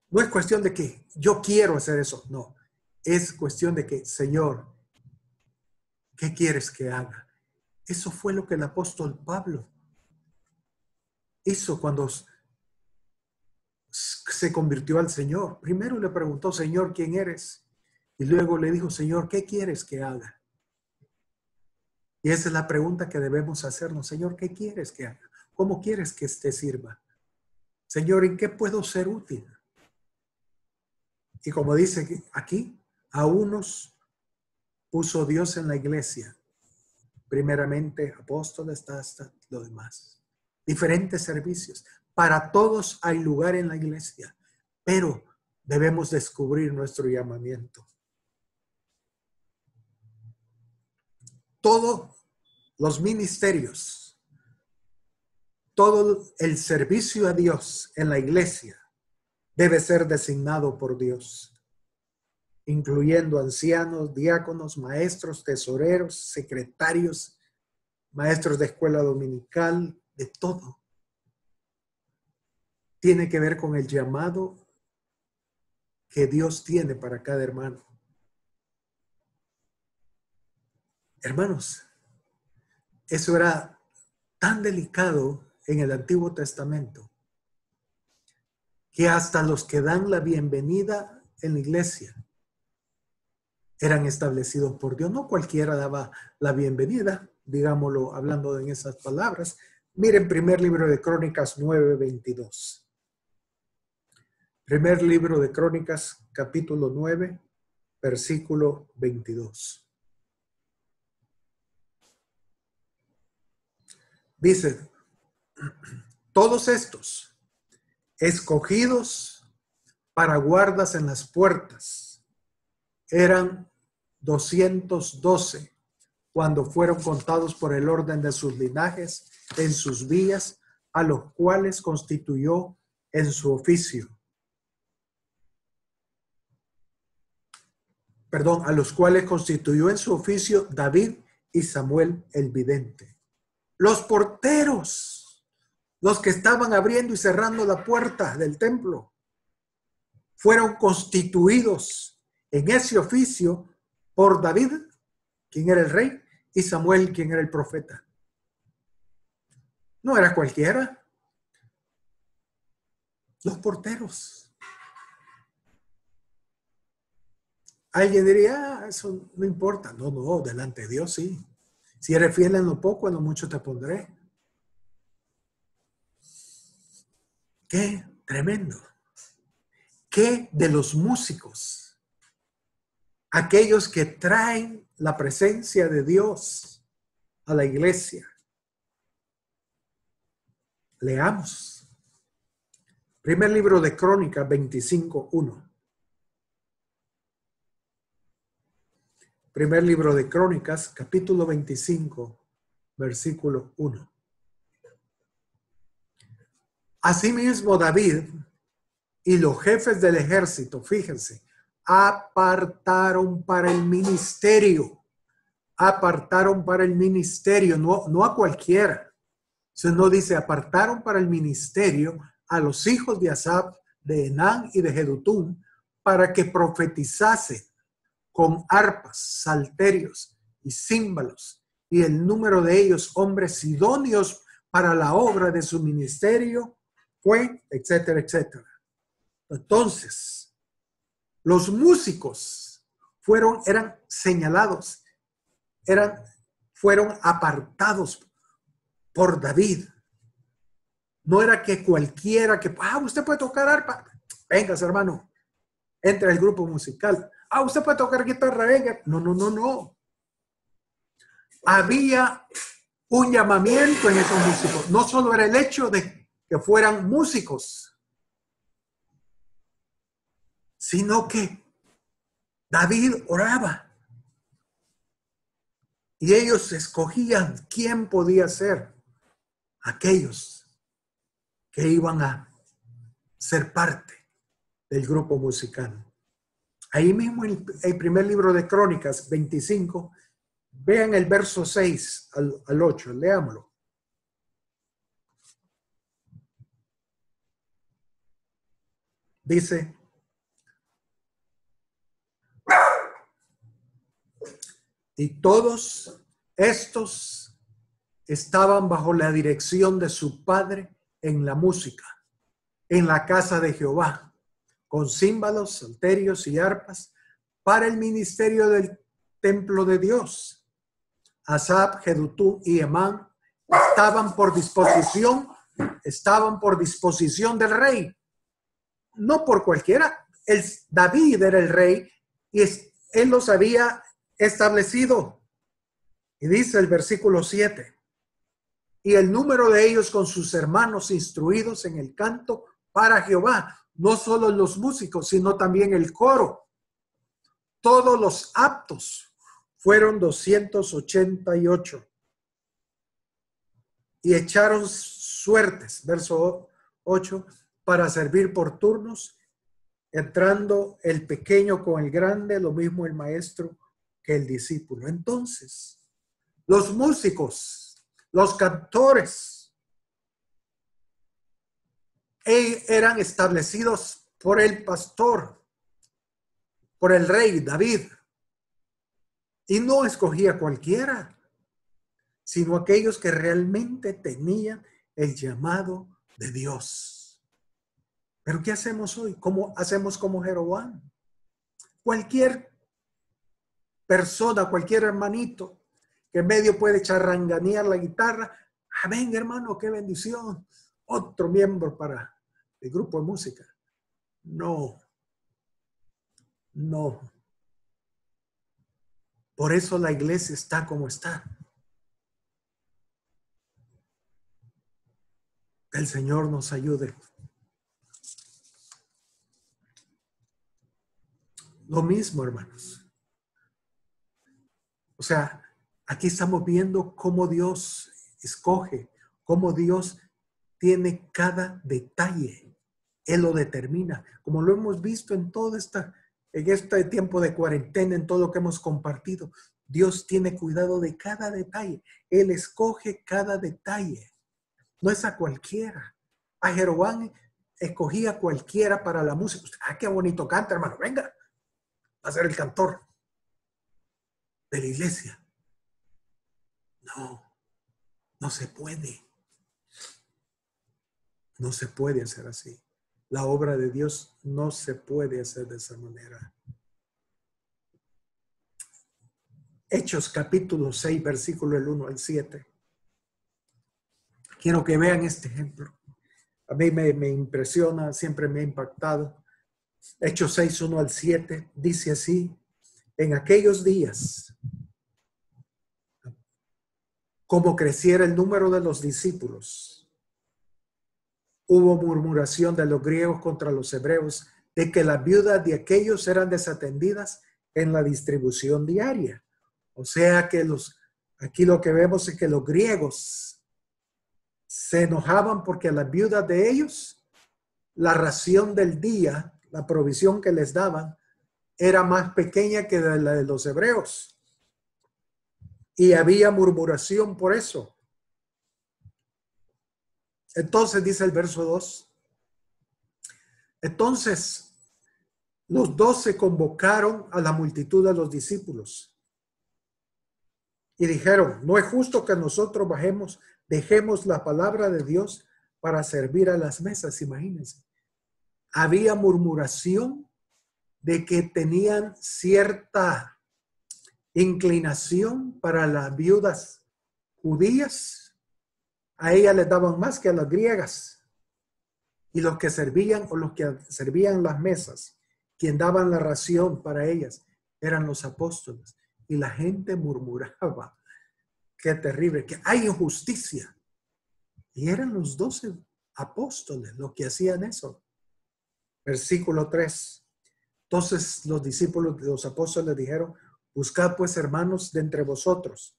No es cuestión de que yo quiero hacer eso. No. Es cuestión de que, Señor, ¿qué quieres que haga? Eso fue lo que el apóstol Pablo hizo cuando se convirtió al Señor. Primero le preguntó, Señor, ¿quién eres? Y luego le dijo, Señor, ¿qué quieres que haga? Y esa es la pregunta que debemos hacernos. Señor, ¿qué quieres que haga? ¿Cómo quieres que te sirva? Señor, ¿en qué puedo ser útil? Y como dice aquí, a unos puso Dios en la iglesia. Primeramente, apóstoles, hasta lo demás. Diferentes servicios. Para todos hay lugar en la iglesia, pero debemos descubrir nuestro llamamiento. Todos los ministerios, todo el servicio a Dios en la iglesia debe ser designado por Dios, incluyendo ancianos, diáconos, maestros, tesoreros, secretarios, maestros de escuela dominical, de todo. Tiene que ver con el llamado que Dios tiene para cada hermano. Hermanos, eso era tan delicado en el Antiguo Testamento que hasta los que dan la bienvenida en la iglesia eran establecidos por Dios. No cualquiera daba la bienvenida, digámoslo hablando en esas palabras. Miren, primer libro de Crónicas 9:22. Primer libro de Crónicas, capítulo 9, versículo 22. Dice, todos estos escogidos para guardas en las puertas eran 212 cuando fueron contados por el orden de sus linajes en sus vías, a los cuales constituyó en su oficio. A los cuales constituyó en su oficio David y Samuel el vidente. Los porteros, los que estaban abriendo y cerrando la puerta del templo, fueron constituidos en ese oficio por David, quien era el rey, y Samuel, quien era el profeta. No era cualquiera. Los porteros. Alguien diría, eso no importa. No, no, delante de Dios sí. Si eres fiel en lo poco, en lo mucho te pondré. Qué tremendo. ¿Qué de los músicos? Aquellos que traen la presencia de Dios a la iglesia. Leamos. Primer libro de Crónicas 25:1. Primer libro de Crónicas, capítulo 25, versículo 1. Asimismo David y los jefes del ejército, fíjense, apartaron para el ministerio. Apartaron para el ministerio, no a cualquiera. Se no dice, apartaron para el ministerio a los hijos de Asaf, de Enán y de Jedutún, para que profetizasen con arpas, salterios y címbalos, y el número de ellos, hombres idóneos para la obra de su ministerio, fue, etcétera, etcétera. Entonces, los músicos eran señalados, fueron apartados por David. No era que cualquiera usted puede tocar arpa. Venga, hermano, entra el grupo musical. Ah, usted puede tocar guitarra, venga. No, no, no, no. Había un llamamiento en esos músicos. No solo era el hecho de que fueran músicos, sino que David oraba y ellos escogían quién podía ser aquellos que iban a ser parte del grupo musical. Ahí mismo en el primer libro de Crónicas 25, vean el verso 6 al 8, leámoslo. Dice: y todos estos estaban bajo la dirección de su padre en la música, en la casa de Jehová, con címbalos, salterios y arpas, para el ministerio del templo de Dios. Asaf, Jedutún y Emán estaban por disposición del rey. No por cualquiera. David era el rey y él los había establecido. Y dice el versículo 7: y el número de ellos con sus hermanos instruidos en el canto para Jehová, no solo los músicos, sino también el coro. Todos los aptos fueron 288. Y echaron suertes, verso 8, para servir por turnos, entrando el pequeño con el grande, lo mismo el maestro que el discípulo. Entonces, los músicos, los cantores, eran establecidos por el pastor, por el rey David. Y no escogía cualquiera, sino aquellos que realmente tenían el llamado de Dios. Pero ¿qué hacemos hoy? ¿Cómo hacemos como Jeroboam? Cualquier persona, cualquier hermanito que en medio puede charranganear la guitarra. Amén, hermano, qué bendición. Otro miembro para el grupo de música. No, no. Por eso la iglesia está como está. Que el Señor nos ayude. Lo mismo, hermanos. O sea, aquí estamos viendo cómo Dios escoge, cómo Dios tiene cada detalle. Él lo determina, como lo hemos visto en este tiempo de cuarentena, en todo lo que hemos compartido. Dios tiene cuidado de cada detalle. Él escoge cada detalle. No es a cualquiera. A Jeroboam escogía a cualquiera para la música. Ah, qué bonito canta, hermano. Venga, va a ser el cantor de la iglesia. No, no se puede. No se puede hacer así. La obra de Dios no se puede hacer de esa manera. Hechos capítulo 6, versículo del 1 al 7. Quiero que vean este ejemplo. A mí me impresiona, siempre me ha impactado. Hechos 6, 1 al 7, dice así: en aquellos días, como creciera el número de los discípulos, hubo murmuración de los griegos contra los hebreos de que las viudas de aquellos eran desatendidas en la distribución diaria. O sea que aquí lo que vemos es que los griegos se enojaban porque a las viudas de ellos, la ración del día, la provisión que les daban, era más pequeña que la de los hebreos. Y había murmuración por eso. Entonces dice el verso 2. Entonces los 12 convocaron a la multitud de los discípulos y dijeron: no es justo que nosotros dejemos la palabra de Dios para servir a las mesas. Imagínense. Había murmuración de que tenían cierta inclinación para las viudas judías. A ellas les daban más que a las griegas. Y los que servían o los que servían las mesas, quien daban la ración para ellas, eran los apóstoles. Y la gente murmuraba, qué terrible, que hay injusticia. Y eran los 12 apóstoles los que hacían eso. Versículo 3. Entonces los discípulos de los apóstoles dijeron, buscad pues, hermanos, de entre vosotros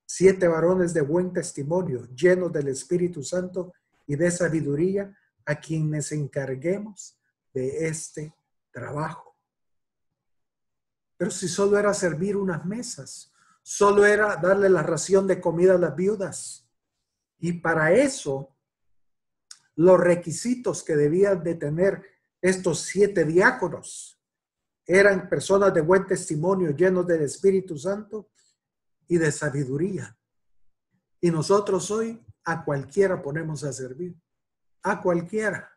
7 varones de buen testimonio, llenos del Espíritu Santo y de sabiduría, a quienes encarguemos de este trabajo. Pero si solo era servir unas mesas, solo era darle la ración de comida a las viudas. Y para eso, los requisitos que debían de tener estos 7 diáconos eran personas de buen testimonio, llenos del Espíritu Santo y de sabiduría. Y nosotros hoy a cualquiera ponemos a servir. A cualquiera.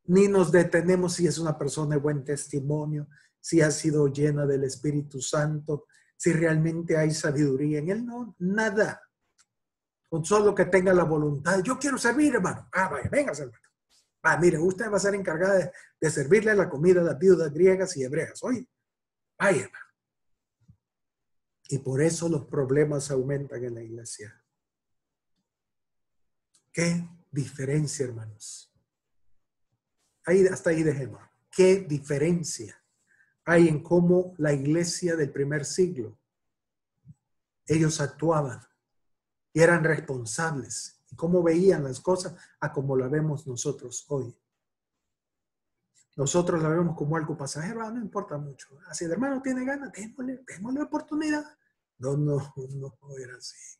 Ni nos detenemos si es una persona de buen testimonio, si ha sido llena del Espíritu Santo, si realmente hay sabiduría en él. No, nada. Con solo que tenga la voluntad. Yo quiero servir, hermano. Vaya, venga, hermano. Mire, usted va a ser encargada de servirle la comida a las viudas griegas y hebreas. Oye, vaya, hermano. Y por eso los problemas aumentan en la iglesia. ¿Qué diferencia, hermanos? Hasta ahí dejemos. ¿Qué diferencia hay en cómo la iglesia del primer siglo, ellos actuaban y eran responsables? Y cómo veían las cosas a como la vemos nosotros hoy. Nosotros la vemos como algo pasajero, no importa mucho. Si el hermano tiene ganas, démosle oportunidad. No era así.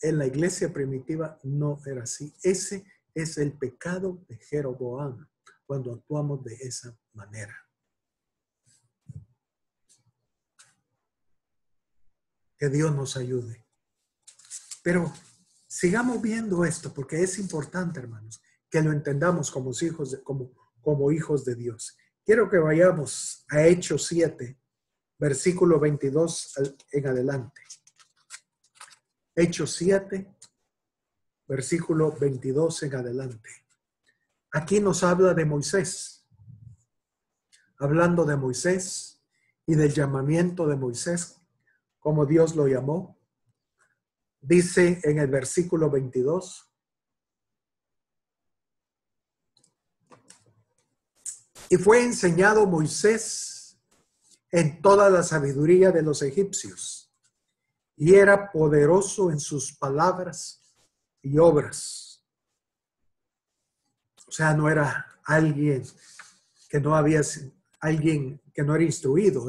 En la iglesia primitiva no era así. Ese es el pecado de Jeroboam, cuando actuamos de esa manera. Que Dios nos ayude. Pero sigamos viendo esto, porque es importante, hermanos, que lo entendamos como hijos de Dios. Quiero que vayamos a Hechos 7, versículo 22 en adelante. Hechos 7, versículo 22 en adelante. Aquí nos habla de Moisés. Hablando de Moisés y del llamamiento de Moisés, como Dios lo llamó. Dice en el versículo 22. Y fue enseñado Moisés en toda la sabiduría de los egipcios, y era poderoso en sus palabras y obras. O sea, no era alguien que no era instruido.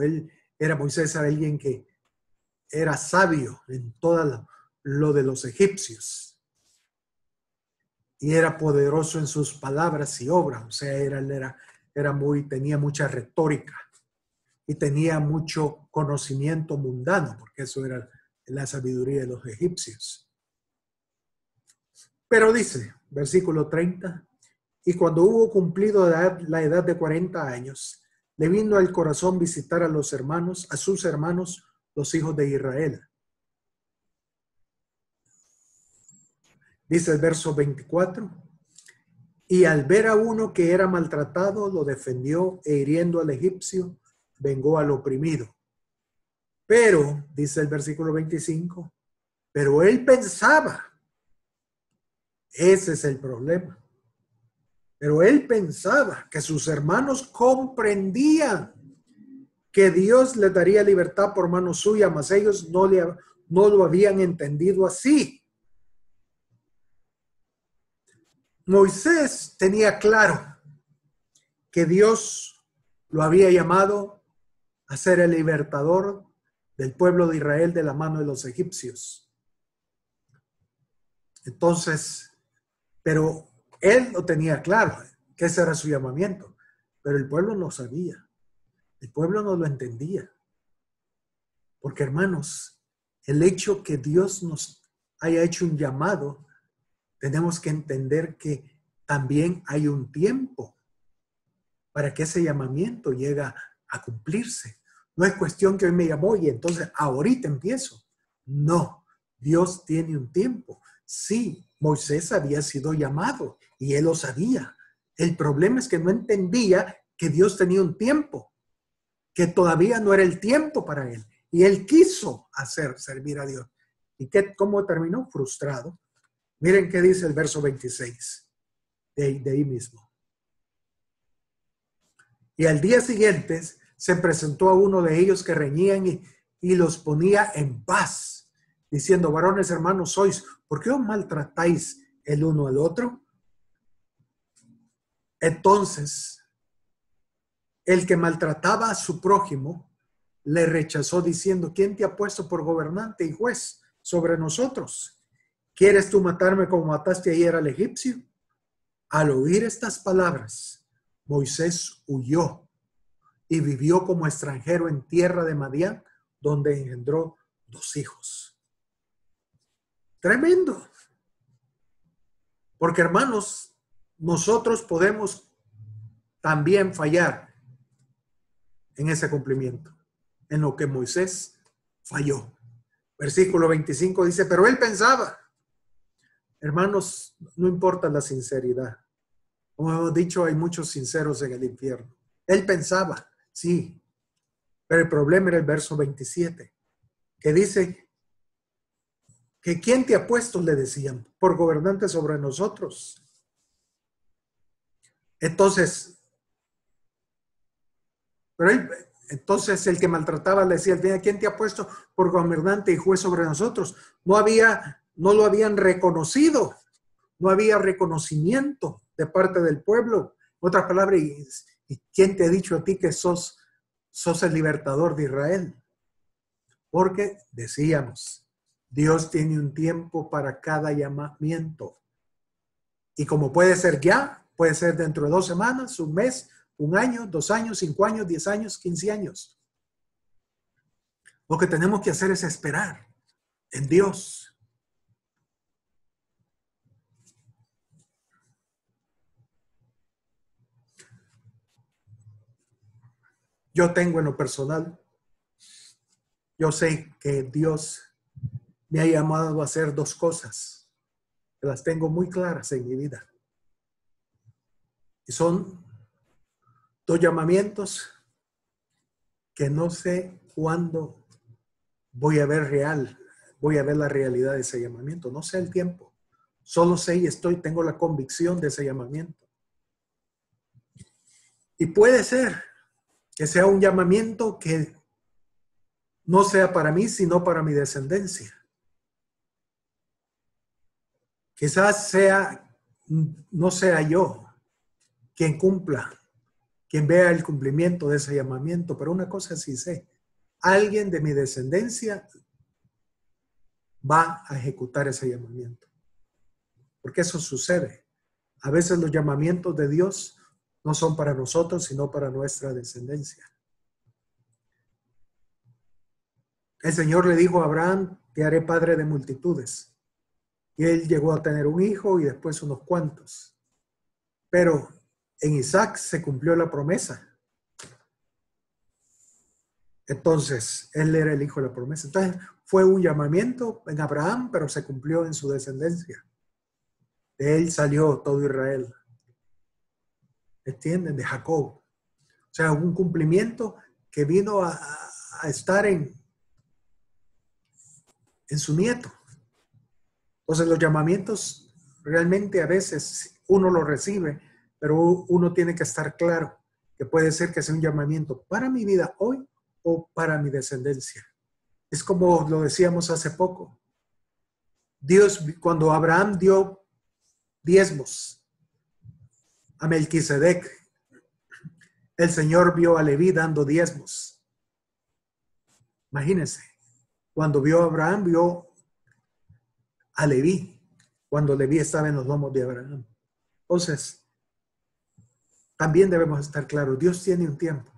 Moisés era alguien que era sabio en todo lo de los egipcios. Y era poderoso en sus palabras y obras. O sea, tenía mucha retórica y tenía mucho conocimiento mundano, porque eso era la sabiduría de los egipcios. Pero dice, versículo 30, y cuando hubo cumplido la edad de 40 años, le vino al corazón visitar a sus hermanos, los hijos de Israel. Dice el verso 24, y al ver a uno que era maltratado, lo defendió, e hiriendo al egipcio, vengó al oprimido. Pero, dice el versículo 25, pero él pensaba, ese es el problema, pero él pensaba que sus hermanos comprendían que Dios les daría libertad por mano suya, mas ellos no lo habían entendido así. Moisés tenía claro que Dios lo había llamado a ser el libertador del pueblo de Israel de la mano de los egipcios. Entonces, pero él lo tenía claro, que ese era su llamamiento, pero el pueblo no sabía, el pueblo no lo entendía. Porque, hermanos, el hecho que Dios nos haya hecho un llamado, tenemos que entender que también hay un tiempo para que ese llamamiento llegue a cumplirse. No es cuestión que hoy me llamó y entonces ahorita empiezo. No, Dios tiene un tiempo. Sí, Moisés había sido llamado y él lo sabía, El problema es que no entendía que Dios tenía un tiempo, que todavía no era el tiempo para él. Y él quiso servir a Dios. ¿Y cómo terminó? Frustrado. Miren qué dice el verso 26 de ahí mismo. Y al día siguiente se presentó a uno de ellos que reñían y los ponía en paz, diciendo: varones hermanos sois, ¿por qué os maltratáis el uno al otro? Entonces, el que maltrataba a su prójimo le rechazó diciendo: ¿quién te ha puesto por gobernante y juez sobre nosotros? ¿Quieres tú matarme como mataste ayer al egipcio? Al oír estas palabras, Moisés huyó y vivió como extranjero en tierra de Madián, donde engendró 2 hijos. Tremendo. Porque, hermanos, nosotros podemos también fallar en ese cumplimiento, en lo que Moisés falló. Versículo 25 dice: pero él pensaba. Hermanos, no importa la sinceridad. Como hemos dicho, hay muchos sinceros en el infierno. Él pensaba, sí, pero el problema era el verso 27, que dice que ¿quién te ha puesto? Le decían, por gobernante sobre nosotros. Entonces, entonces el que maltrataba le decía: ¿quién te ha puesto por gobernante y juez sobre nosotros? No lo habían reconocido, no había reconocimiento de parte del pueblo. En otras palabras, ¿y quién te ha dicho a ti que sos el libertador de Israel? Porque decíamos, Dios tiene un tiempo para cada llamamiento. Y como puede ser ya, puede ser dentro de 2 semanas, un mes, 1 año, 2 años, 5 años, 10 años, 15 años. Lo que tenemos que hacer es esperar en Dios. Yo tengo en lo personal, yo sé que Dios me ha llamado a hacer 2 cosas, que las tengo muy claras en mi vida. Y son 2 llamamientos que no sé cuándo voy a ver la realidad de ese llamamiento. No sé el tiempo. Solo sé y tengo la convicción de ese llamamiento. Y puede ser que sea un llamamiento que no sea para mí, sino para mi descendencia. Quizás no sea yo quien cumpla, quien vea el cumplimiento de ese llamamiento, pero una cosa sí sé: alguien de mi descendencia va a ejecutar ese llamamiento. Porque eso sucede. A veces los llamamientos de Dios no son para nosotros, sino para nuestra descendencia. El Señor le dijo a Abraham: te haré padre de multitudes. Y él llegó a tener un hijo y después unos cuantos. Pero en Isaac se cumplió la promesa. Entonces, él era el hijo de la promesa. Entonces, fue un llamamiento en Abraham, pero se cumplió en su descendencia. De él salió todo Israel. ¿Entienden? De Jacob. O sea, un cumplimiento que vino a estar en su nieto. Entonces, los llamamientos realmente a veces uno los recibe, pero uno tiene que estar claro que puede ser que sea un llamamiento para mi vida hoy o para mi descendencia. Es como lo decíamos hace poco. Dios, cuando Abraham dio diezmos a Melquisedec, el Señor vio a Leví dando diezmos. Imagínense, cuando vio a Abraham, vio a Leví, cuando Leví estaba en los lomos de Abraham. Entonces, también debemos estar claros, Dios tiene un tiempo.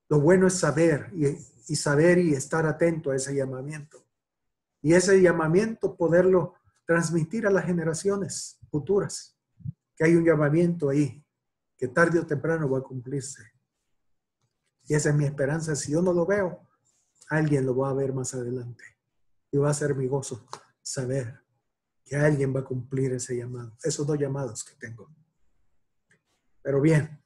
Lo bueno es saber y estar atento a ese llamamiento. Y ese llamamiento poderlo transmitir a las generaciones futuras. Que hay un llamamiento ahí, que tarde o temprano va a cumplirse. Y esa es mi esperanza. Si yo no lo veo, alguien lo va a ver más adelante. Y va a ser mi gozo saber que alguien va a cumplir ese llamado. Esos 2 llamados que tengo. Pero bien.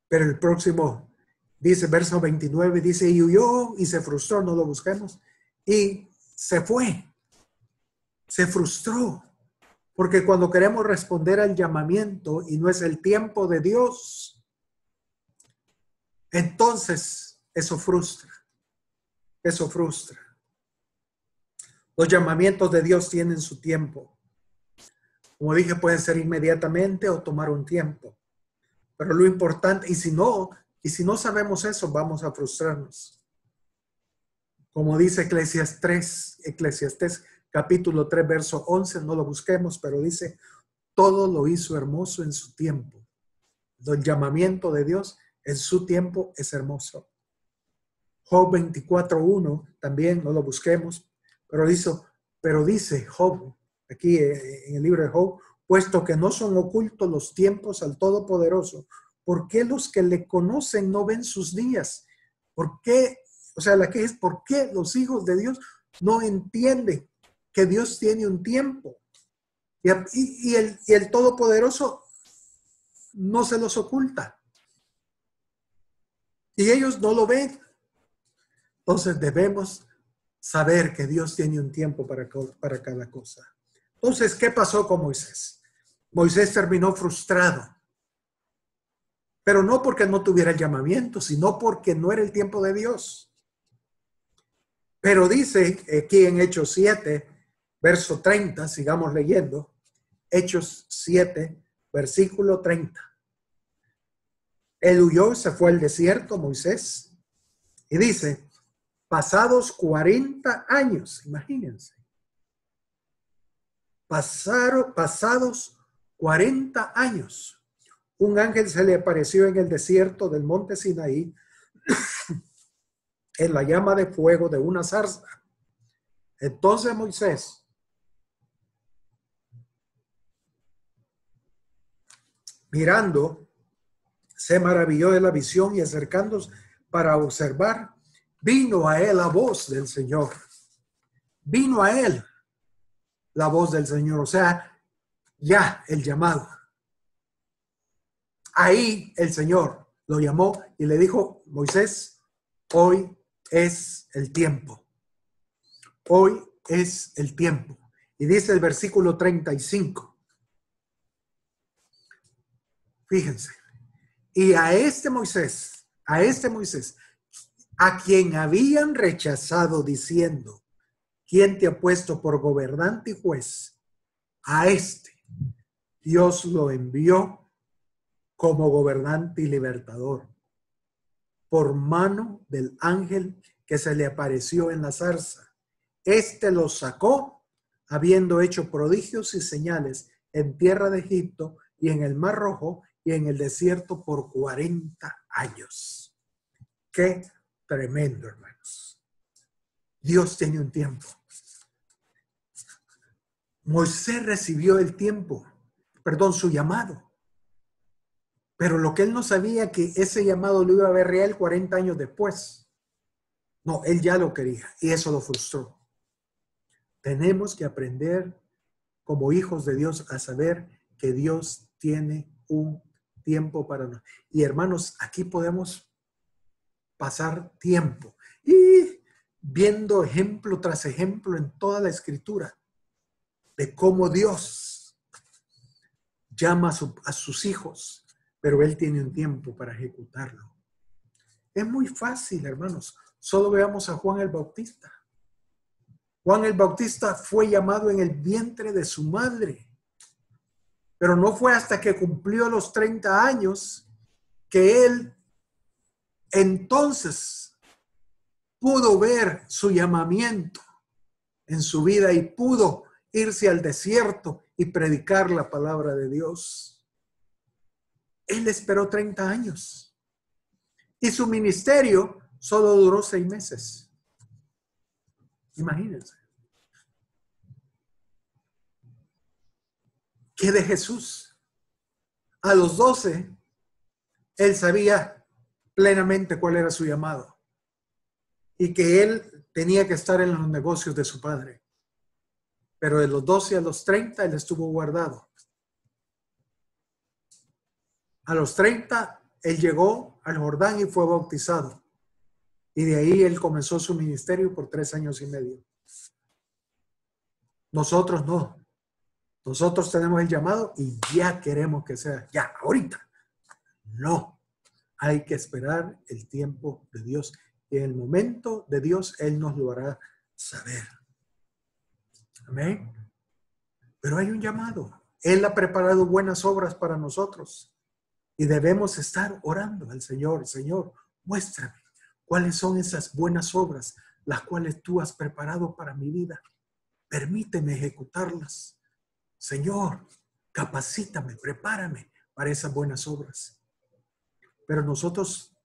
Pero el próximo dice, verso 29, dice, y huyó y se frustró, no lo busquemos. Y se fue. Se frustró. Porque cuando queremos responder al llamamiento y no es el tiempo de Dios, entonces eso frustra. Eso frustra. Los llamamientos de Dios tienen su tiempo. Como dije, pueden ser inmediatamente o tomar un tiempo. Pero lo importante, y si no sabemos eso, vamos a frustrarnos. Como dice Eclesiastés capítulo 3, verso 11, no lo busquemos, pero dice, todo lo hizo hermoso en su tiempo. El llamamiento de Dios en su tiempo es hermoso. Job 24:1, también no lo busquemos, pero dice Job, aquí en el libro de Job, puesto que no son ocultos los tiempos al Todopoderoso, ¿por qué los que le conocen no ven sus días? ¿Por qué? O sea, la que es, ¿por qué los hijos de Dios no entienden que Dios tiene un tiempo? Y el Todopoderoso no se los oculta. Y ellos no lo ven. Entonces debemos saber que Dios tiene un tiempo para cada cosa. Entonces, ¿qué pasó con Moisés? Moisés terminó frustrado. Pero no porque no tuviera el llamamiento, sino porque no era el tiempo de Dios. Pero dice aquí en Hechos 7, verso 30, sigamos leyendo. Hechos 7, versículo 30. Él huyó, se fue al desierto, Moisés, y dice, pasados 40 años, imagínense, pasados 40 años, un ángel se le apareció en el desierto del monte Sinaí, en la llama de fuego de una zarza. Entonces Moisés, mirando, se maravilló de la visión y acercándose para observar, vino a él la voz del Señor. Vino a él la voz del Señor, o sea, ya el llamado. Ahí el Señor lo llamó y le dijo, Moisés, hoy es el tiempo. Hoy es el tiempo. Y dice el versículo 35. Fíjense. Y a este Moisés, a quien habían rechazado diciendo, ¿quién te ha puesto por gobernante y juez? A este Dios lo envió como gobernante y libertador por mano del ángel que se le apareció en la zarza. Este lo sacó habiendo hecho prodigios y señales en tierra de Egipto y en el Mar Rojo y en el desierto por 40 años. Qué tremendo, hermanos. Dios tiene un tiempo. Moisés recibió el tiempo, su llamado. Pero lo que él no sabía que ese llamado lo iba a ver real 40 años después. No, él ya lo quería y eso lo frustró. Tenemos que aprender como hijos de Dios a saber que Dios tiene un tiempo para nosotros. Y hermanos, aquí podemos pasar tiempo y viendo ejemplo tras ejemplo en toda la escritura de cómo Dios llama a sus hijos, pero Él tiene un tiempo para ejecutarlo. Es muy fácil, hermanos. Solo veamos a Juan el Bautista. Juan el Bautista fue llamado en el vientre de su madre, pero no fue hasta que cumplió los 30 años que él entonces pudo ver su llamamiento en su vida y pudo irse al desierto y predicar la palabra de Dios. Él esperó 30 años y su ministerio solo duró 6 meses. Imagínense. ¿Qué de Jesús? A los 12, él sabía plenamente cuál era su llamado y que él tenía que estar en los negocios de su padre. Pero de los 12 a los 30, él estuvo guardado. A los 30, él llegó al Jordán y fue bautizado. Y de ahí él comenzó su ministerio por 3 años y medio. Nosotros no. Nosotros tenemos el llamado y ya queremos que sea ya, ahorita. No. Hay que esperar el tiempo de Dios. Y en el momento de Dios, Él nos lo hará saber. Amén. Pero hay un llamado. Él ha preparado buenas obras para nosotros. Y debemos estar orando al Señor. Señor, muéstrame cuáles son esas buenas obras, las cuales tú has preparado para mi vida. Permíteme ejecutarlas. Señor, capacítame, prepárame para esas buenas obras. Pero nosotros,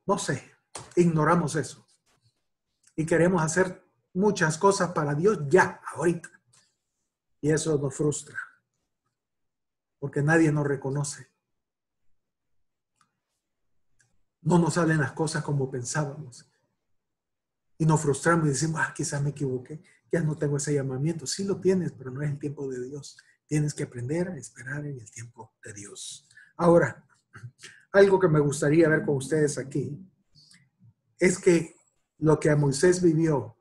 no sé, ignoramos eso. Y queremos hacer muchas cosas para Dios ya, ahorita. Y eso nos frustra. Porque nadie nos reconoce. No nos salen las cosas como pensábamos. Y nos frustramos y decimos, quizás me equivoqué. Ya no tengo ese llamamiento. Sí lo tienes, pero no es el tiempo de Dios. Tienes que aprender a esperar en el tiempo de Dios. Ahora, algo que me gustaría ver con ustedes aquí es que lo que a Moisés vivió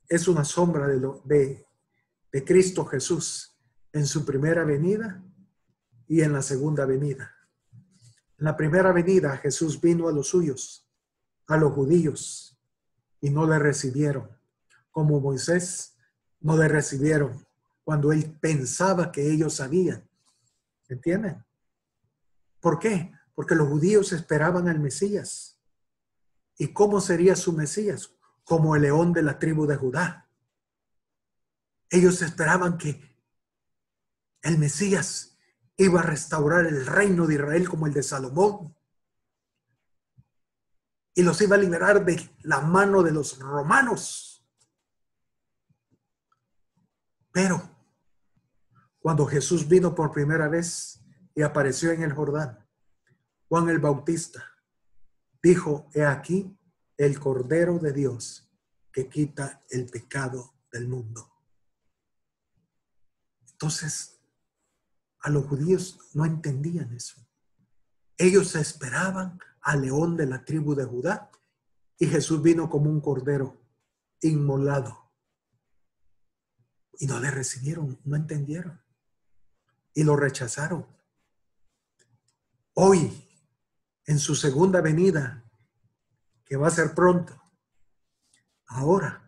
es una sombra de Cristo Jesús en su primera venida y en la segunda venida. En la primera venida Jesús vino a los suyos, a los judíos, y no le recibieron. Como Moisés no le recibieron cuando él pensaba que ellos sabían. ¿Entienden? ¿Por qué? Porque los judíos esperaban al Mesías. ¿Y cómo sería su Mesías? Como el león de la tribu de Judá. Ellos esperaban que el Mesías iba a restaurar el reino de Israel como el de Salomón. Y los iba a liberar de la mano de los romanos. Pero cuando Jesús vino por primera vez y apareció en el Jordán, Juan el Bautista dijo, he aquí el Cordero de Dios que quita el pecado del mundo. Entonces, a los judíos no entendían eso. Ellos esperaban al león de la tribu de Judá y Jesús vino como un cordero inmolado. Y no le recibieron, no entendieron. Y lo rechazaron. Hoy, en su segunda venida, que va a ser pronto, ahora,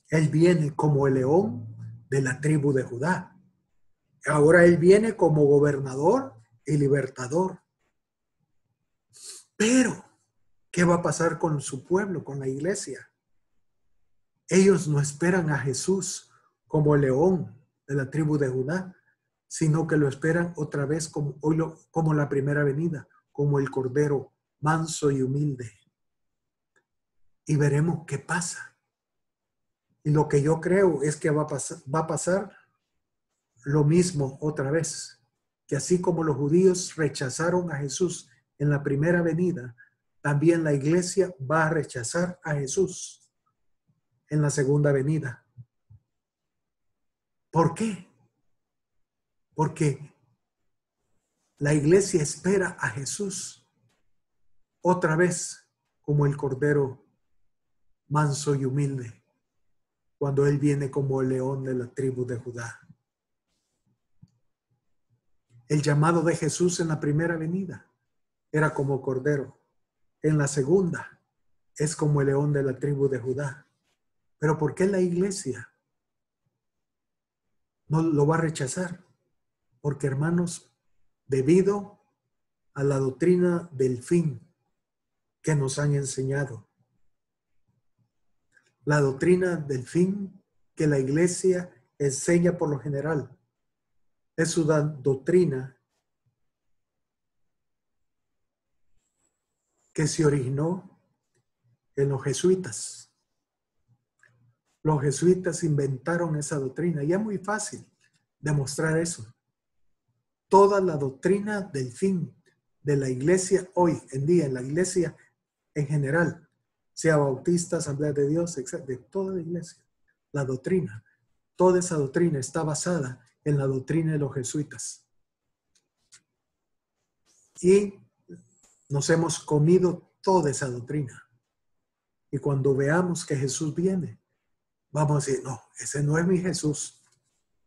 Él viene como el león de la tribu de Judá. Ahora Él viene como gobernador y libertador. Pero, ¿qué va a pasar con su pueblo, con la iglesia? Ellos no esperan a Jesús como el león de la tribu de Judá, sino que lo esperan otra vez como la primera venida, como el cordero manso y humilde. Y veremos qué pasa. Y lo que yo creo es que va a pasar lo mismo otra vez, que así como los judíos rechazaron a Jesús en la primera venida, también la iglesia va a rechazar a Jesús en la segunda venida. ¿Por qué? Porque la iglesia espera a Jesús otra vez como el cordero manso y humilde, cuando Él viene como el león de la tribu de Judá. El llamado de Jesús en la primera venida era como cordero. En la segunda es como el león de la tribu de Judá. Pero ¿por qué la iglesia no lo va a rechazar? Porque, hermanos, debido a la doctrina del fin que nos han enseñado. La doctrina del fin que la iglesia enseña por lo general es una doctrina que se originó en los jesuitas. Los jesuitas inventaron esa doctrina y es muy fácil demostrar eso. Toda la doctrina del fin de la iglesia hoy en día, en la iglesia en general, sea bautista, Asamblea de Dios, etc., de toda la iglesia, la doctrina, toda esa doctrina está basada en la doctrina de los jesuitas. Y nos hemos comido toda esa doctrina. Y cuando veamos que Jesús viene, vamos a decir, no, ese no es mi Jesús.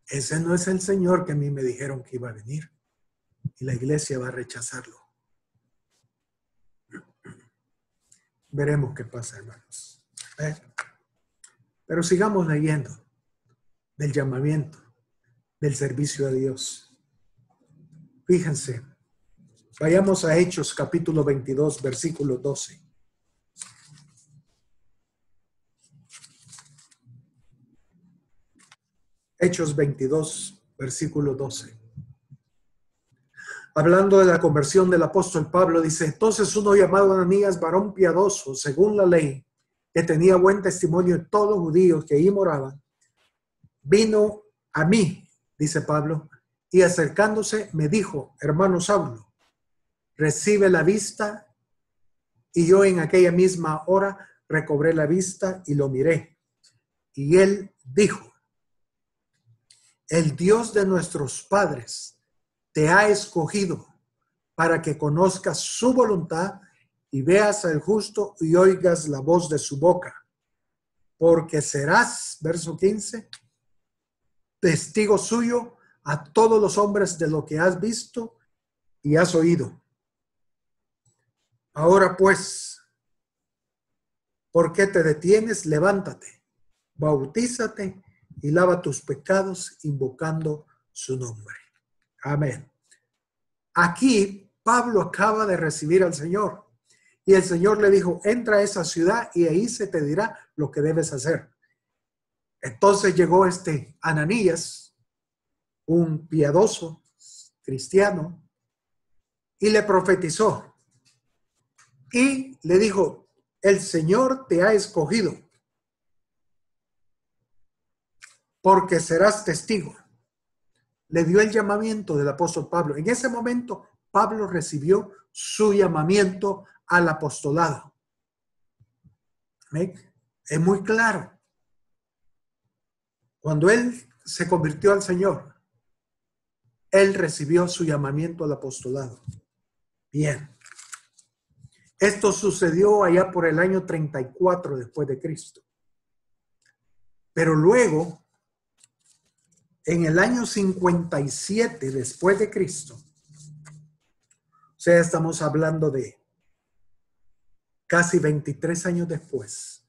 Ese no es el Señor que a mí me dijeron que iba a venir. Y la iglesia va a rechazarlo. Veremos qué pasa, hermanos. Pero sigamos leyendo del llamamiento, del servicio a Dios. Fíjense, vayamos a Hechos capítulo 22, versículo 12. Hechos 22, versículo 12. Hablando de la conversión del apóstol Pablo, dice, entonces uno llamado Ananías, varón piadoso, según la ley, que tenía buen testimonio de todos los judíos que allí moraban, vino a mí, dice Pablo, y acercándose me dijo, hermano Saulo, recibe la vista, y yo en aquella misma hora recobré la vista y lo miré. Y él dijo, el Dios de nuestros padres te ha escogido para que conozcas su voluntad y veas al justo y oigas la voz de su boca. Porque serás, verso 15, testigo suyo a todos los hombres de lo que has visto y has oído. Ahora pues, ¿por qué te detienes? Levántate, bautízate y lava tus pecados invocando su nombre. Amén. Aquí Pablo acaba de recibir al Señor y el Señor le dijo, entra a esa ciudad y ahí se te dirá lo que debes hacer. Entonces llegó Ananías, un piadoso cristiano, y le profetizó y le dijo, el Señor te ha escogido porque serás testigo. Le dio el llamamiento del apóstol Pablo. En ese momento, Pablo recibió su llamamiento al apostolado. ¿Ven? Es muy claro. Cuando él se convirtió al Señor, él recibió su llamamiento al apostolado. Bien. Esto sucedió allá por el año 34 después de Cristo. Pero luego, en el año 57 después de Cristo, o sea, estamos hablando de casi 23 años después,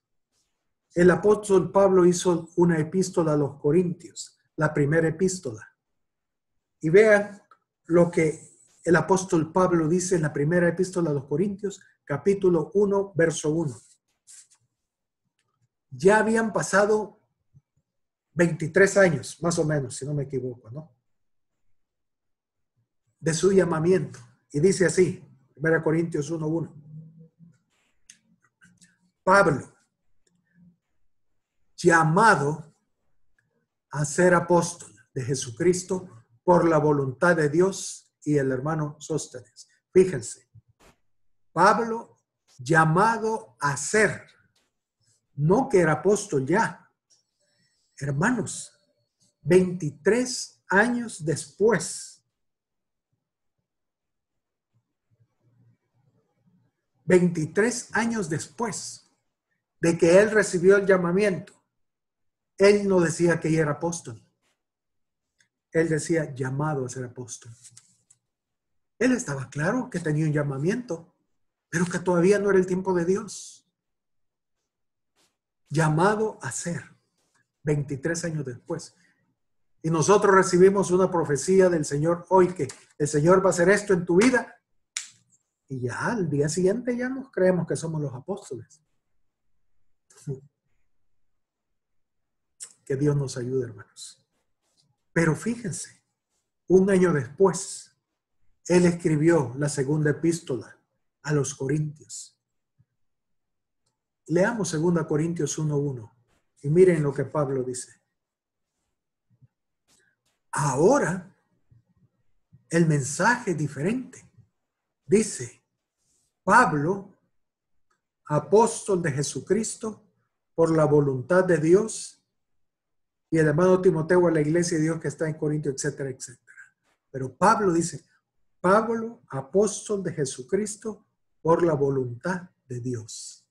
el apóstol Pablo hizo una epístola a los Corintios, la primera epístola. Y vean lo que el apóstol Pablo dice en la primera epístola a los Corintios, capítulo 1, verso 1. Ya habían pasado 23 años, más o menos, si no me equivoco, ¿no? De su llamamiento. Y dice así, 1 Corintios 1:1. Pablo, llamado a ser apóstol de Jesucristo por la voluntad de Dios, y el hermano Sóstenes. Fíjense, Pablo, llamado a ser, no que era apóstol ya. Hermanos, 23 años después, 23 años después de que él recibió el llamamiento, él no decía que ella era apóstol. Él decía llamado a ser apóstol. Él estaba claro que tenía un llamamiento, pero que todavía no era el tiempo de Dios. Llamado a ser, 23 años después. Y nosotros recibimos una profecía del Señor hoy, que el Señor va a hacer esto en tu vida. Y ya al día siguiente ya nos creemos que somos los apóstoles. Que Dios nos ayude, hermanos. Pero fíjense, un año después, él escribió la segunda epístola a los Corintios. Leamos 2 Corintios 1:1 y miren lo que Pablo dice. Ahora, el mensaje es diferente. Dice, Pablo, apóstol de Jesucristo, por la voluntad de Dios, y el hermano Timoteo a la iglesia de Dios que está en Corinto, etcétera, etcétera. Pero Pablo dice, Pablo, apóstol de Jesucristo, por la voluntad de Dios.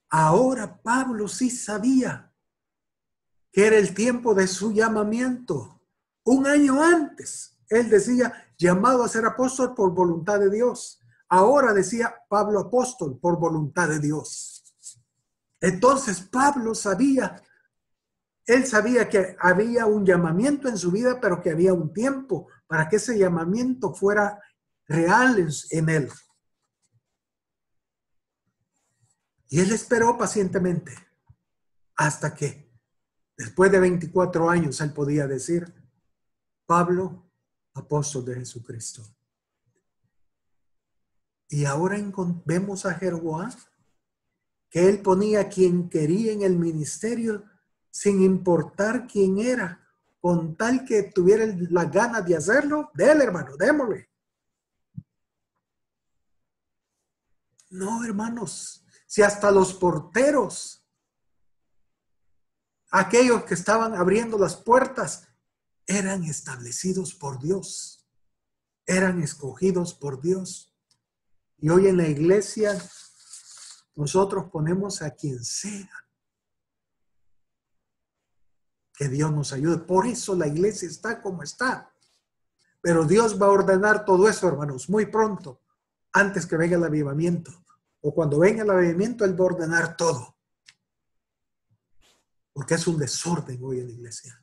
Ahora Pablo sí sabía que era el tiempo de su llamamiento. Un año antes, él decía, llamado a ser apóstol por voluntad de Dios. Ahora decía Pablo apóstol por voluntad de Dios. Entonces Pablo sabía, él sabía que había un llamamiento en su vida, pero que había un tiempo para que ese llamamiento fuera real en él. Y él esperó pacientemente hasta que después de 24 años él podía decir, Pablo, apóstol de Jesucristo. Y ahora vemos a Jeroboam, que él ponía a quien quería en el ministerio sin importar quién era, con tal que tuviera la gana de hacerlo, déle, hermano, démosle. No, hermanos, si hasta los porteros, aquellos que estaban abriendo las puertas, eran establecidos por Dios, eran escogidos por Dios. Y hoy en la iglesia nosotros ponemos a quien sea. Que Dios nos ayude. Por eso la iglesia está como está. Pero Dios va a ordenar todo eso, hermanos, muy pronto, antes que venga el avivamiento. O cuando venga el avivamiento, Él va a ordenar todo. Porque es un desorden hoy en la iglesia.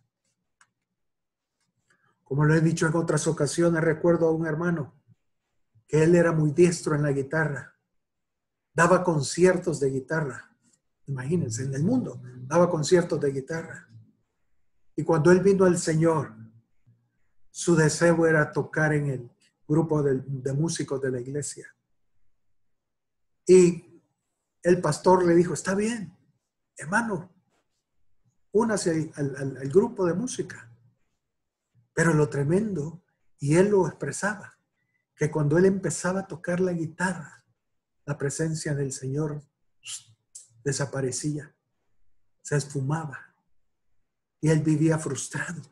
Como lo he dicho en otras ocasiones, recuerdo a un hermano que él era muy diestro en la guitarra. Daba conciertos de guitarra. Imagínense, en el mundo, daba conciertos de guitarra. Y cuando él vino al Señor, su deseo era tocar en el grupo de músicos de la iglesia. Y el pastor le dijo, está bien, hermano, únase al grupo de música. Pero lo tremendo, y él lo expresaba, que cuando él empezaba a tocar la guitarra, la presencia del Señor desaparecía, se esfumaba. Y él vivía frustrado.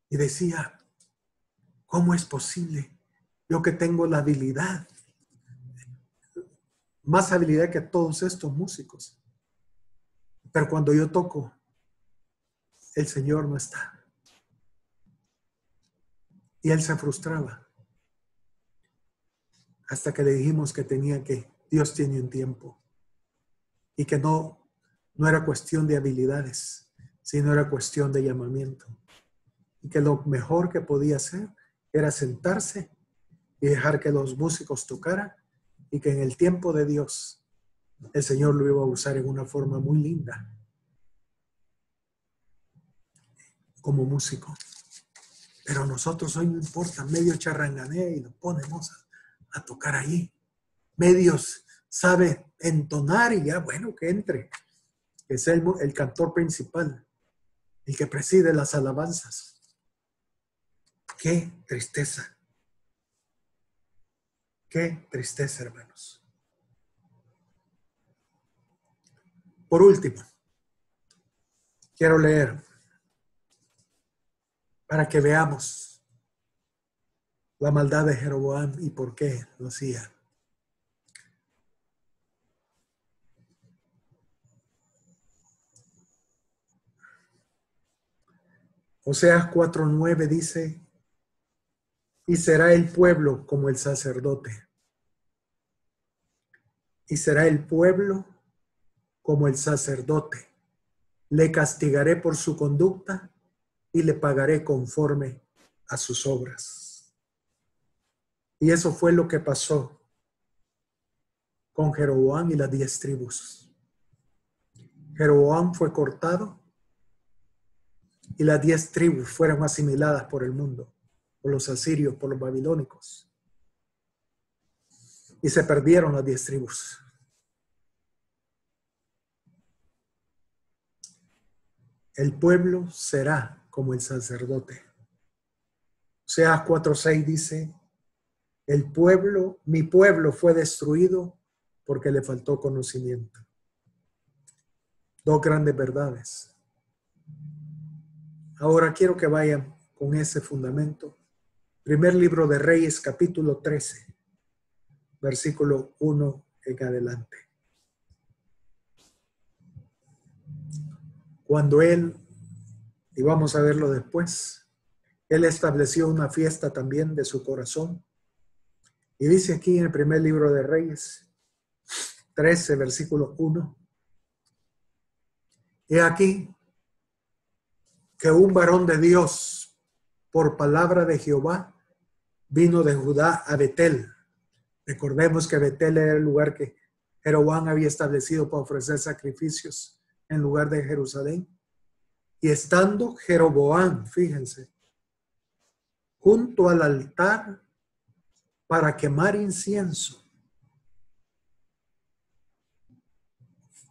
Y decía, ¿cómo es posible? Yo que tengo la habilidad, más habilidad que todos estos músicos. Pero cuando yo toco, el Señor no está. Y él se frustraba. Hasta que le dijimos que Dios tiene un tiempo. Y que no era cuestión de habilidades, sino era cuestión de llamamiento. Y que lo mejor que podía hacer era sentarse y dejar que los músicos tocaran y que en el tiempo de Dios el Señor lo iba a usar en una forma muy linda como músico. Pero nosotros hoy no importa, medio charrangané y lo ponemos a tocar ahí. Medios sabe entonar y ya bueno que entre. Es el cantor principal, el que preside las alabanzas. ¡Qué tristeza! ¡Qué tristeza, hermanos! Por último, quiero leer para que veamos la maldad de Jeroboam y por qué lo hacía. Oseas 4:9 dice, y será el pueblo como el sacerdote. Y será el pueblo como el sacerdote. Le castigaré por su conducta y le pagaré conforme a sus obras. Y eso fue lo que pasó con Jeroboam y las 10 tribus. Jeroboam fue cortado y las 10 tribus fueron asimiladas por el mundo, por los asirios, por los babilónicos. Y se perdieron las 10 tribus. El pueblo será como el sacerdote. Oseas 4:6 dice, mi pueblo fue destruido porque le faltó conocimiento. Dos grandes verdades. Ahora quiero que vayan con ese fundamento. Primer libro de Reyes, capítulo 13, versículo 1 en adelante. Cuando él, y vamos a verlo después, él estableció una fiesta también de su corazón. Y dice aquí en el primer libro de Reyes, 13, versículo 1. He aquí que un varón de Dios, por palabra de Jehová, vino de Judá a Betel. Recordemos que Betel era el lugar que Jeroboam había establecido para ofrecer sacrificios en lugar de Jerusalén. Y estando Jeroboam, fíjense, junto al altar para quemar incienso.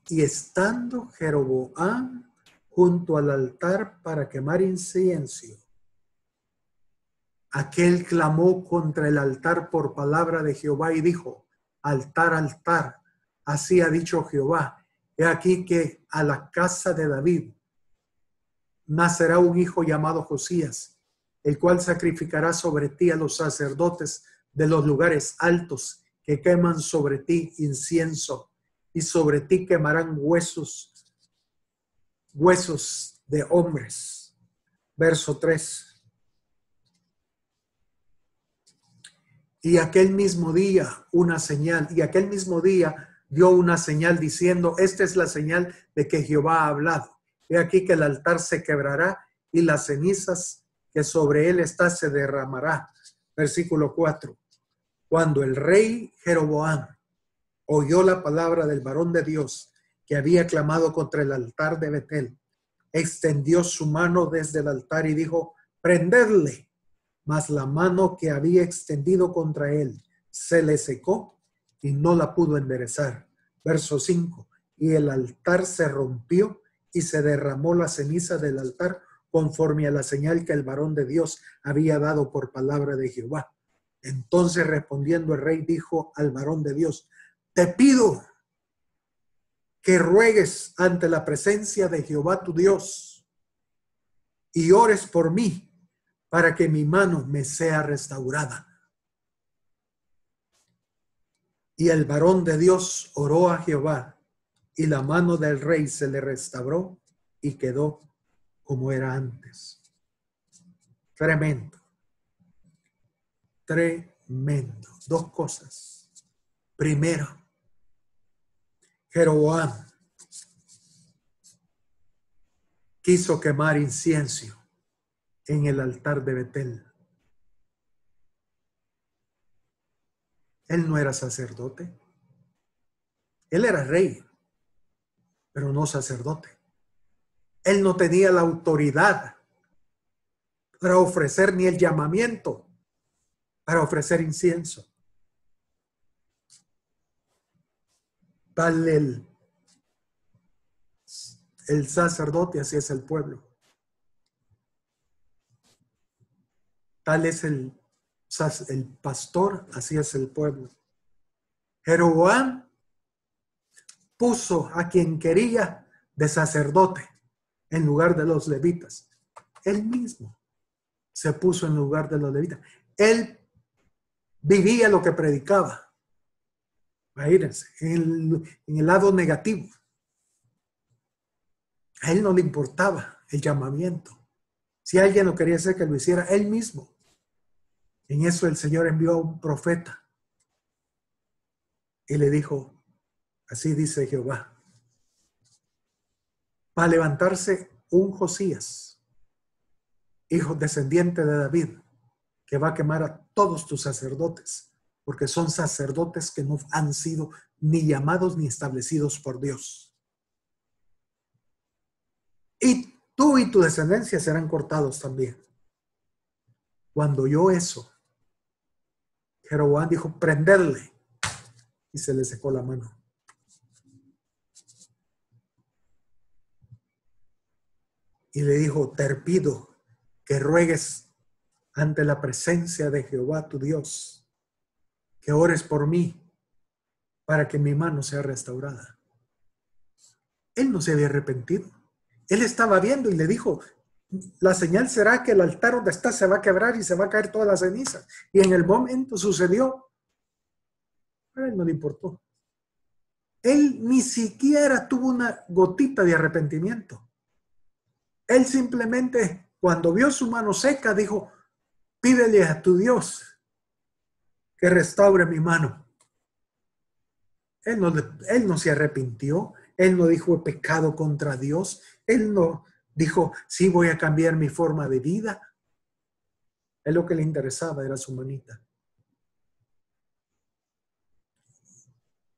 Y estando Jeroboam junto al altar para quemar incienso, aquel clamó contra el altar por palabra de Jehová y dijo: altar, altar, así ha dicho Jehová, he aquí que a la casa de David nacerá un hijo llamado Josías, el cual sacrificará sobre ti a los sacerdotes de los lugares altos que queman sobre ti incienso, y sobre ti quemarán huesos de hombres. Verso 3. Y aquel mismo día dio una señal diciendo: esta es la señal de que Jehová ha hablado. He aquí que el altar se quebrará y las cenizas que sobre él está se derramará. Versículo 4. Cuando el rey Jeroboam oyó la palabra del varón de Dios que había clamado contra el altar de Betel, extendió su mano desde el altar y dijo: prendedle. Mas la mano que había extendido contra él se le secó y no la pudo enderezar. Verso 5. Y el altar se rompió y se derramó la ceniza del altar conforme a la señal que el varón de Dios había dado por palabra de Jehová. Entonces respondiendo el rey dijo al varón de Dios: te pido que ruegues ante la presencia de Jehová tu Dios y ores por mí para que mi mano me sea restaurada. Y el varón de Dios oró a Jehová, y la mano del rey se le restauró y quedó como era antes. Tremendo. Tremendo. Dos cosas. Primero, Jeroboam quiso quemar incienso en el altar de Betel. Él no era sacerdote. Él era rey, pero no sacerdote. Él no tenía la autoridad para ofrecer ni el llamamiento para ofrecer incienso. Tal el sacerdote, así es el pueblo. Tal es el pastor, así es el pueblo. Jeroboam puso a quien quería de sacerdote en lugar de los levitas. Él mismo se puso en lugar de los levitas. Él vivía lo que predicaba. Imagínense, en el lado negativo. A él no le importaba el llamamiento. Si alguien lo quería hacer, que lo hiciera él mismo. En eso el Señor envió a un profeta y le dijo: así dice Jehová, va a levantarse un Josías, hijo descendiente de David, que va a quemar a todos tus sacerdotes, porque son sacerdotes que no han sido ni llamados ni establecidos por Dios. Y tú y tu descendencia serán cortados también. Cuando oyó eso, Jeroboam dijo: prenderle, y se le secó la mano. Y le dijo: te pido que ruegues ante la presencia de Jehová tu Dios, que ores por mí para que mi mano sea restaurada. Él no se había arrepentido. Él estaba viendo y le dijo: la señal será que el altar donde está se va a quebrar y se va a caer toda la ceniza. Y en el momento sucedió. A él no le importó. Él ni siquiera tuvo una gotita de arrepentimiento. Él simplemente, cuando vio su mano seca, dijo, pídele a tu Dios que restaure mi mano. Él no se arrepintió. Él no dijo he pecado contra Dios. Él no dijo, sí, voy a cambiar mi forma de vida. Él lo que le interesaba era su manita.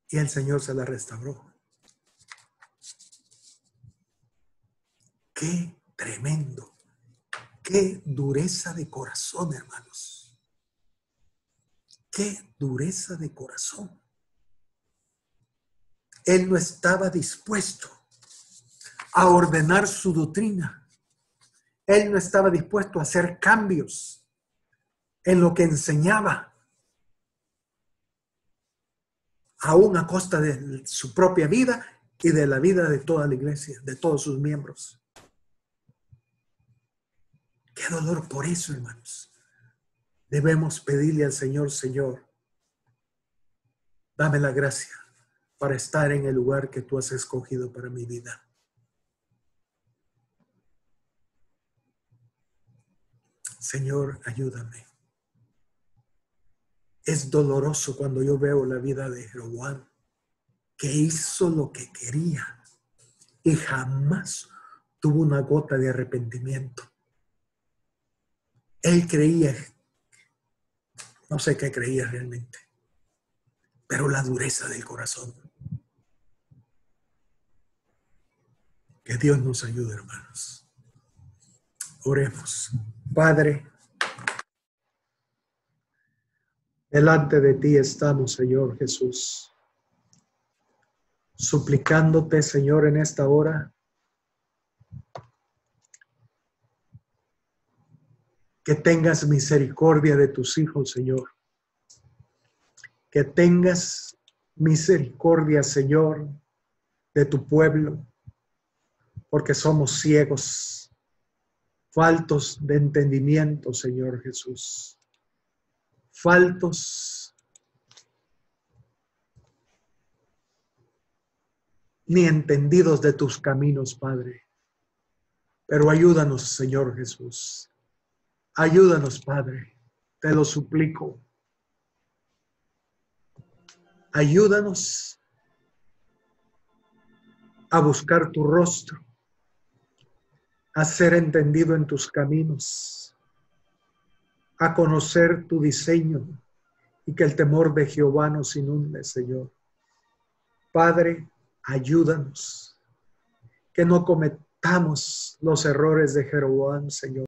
Y el Señor se la restauró. Qué tremendo. Qué dureza de corazón, hermanos. Qué dureza de corazón. Él no estaba dispuesto a ordenar su doctrina. Él no estaba dispuesto a hacer cambios en lo que enseñaba, aún a costa de su propia vida y de la vida de toda la iglesia, de todos sus miembros. Qué dolor por eso, hermanos. Debemos pedirle al Señor, Señor, dame la gracia para estar en el lugar que tú has escogido para mi vida. Señor, ayúdame. Es doloroso cuando yo veo la vida de Jeroboam, que hizo lo que quería y jamás tuvo una gota de arrepentimiento. Él creía, no sé qué creía realmente, pero la dureza del corazón. Que Dios nos ayude, hermanos. Oremos. Padre, delante de ti estamos, Señor Jesús, suplicándote, Señor, en esta hora, que tengas misericordia de tus hijos, Señor. Que tengas misericordia, Señor, de tu pueblo, porque somos ciegos, faltos de entendimiento, Señor Jesús. Faltos ni entendidos de tus caminos, Padre. Pero ayúdanos, Señor Jesús. Ayúdanos, Padre. Te lo suplico. Ayúdanos a buscar tu rostro, a ser entendido en tus caminos, a conocer tu diseño y que el temor de Jehová nos inunde, Señor. Padre, ayúdanos, que no cometamos los errores de Jeroboam, Señor.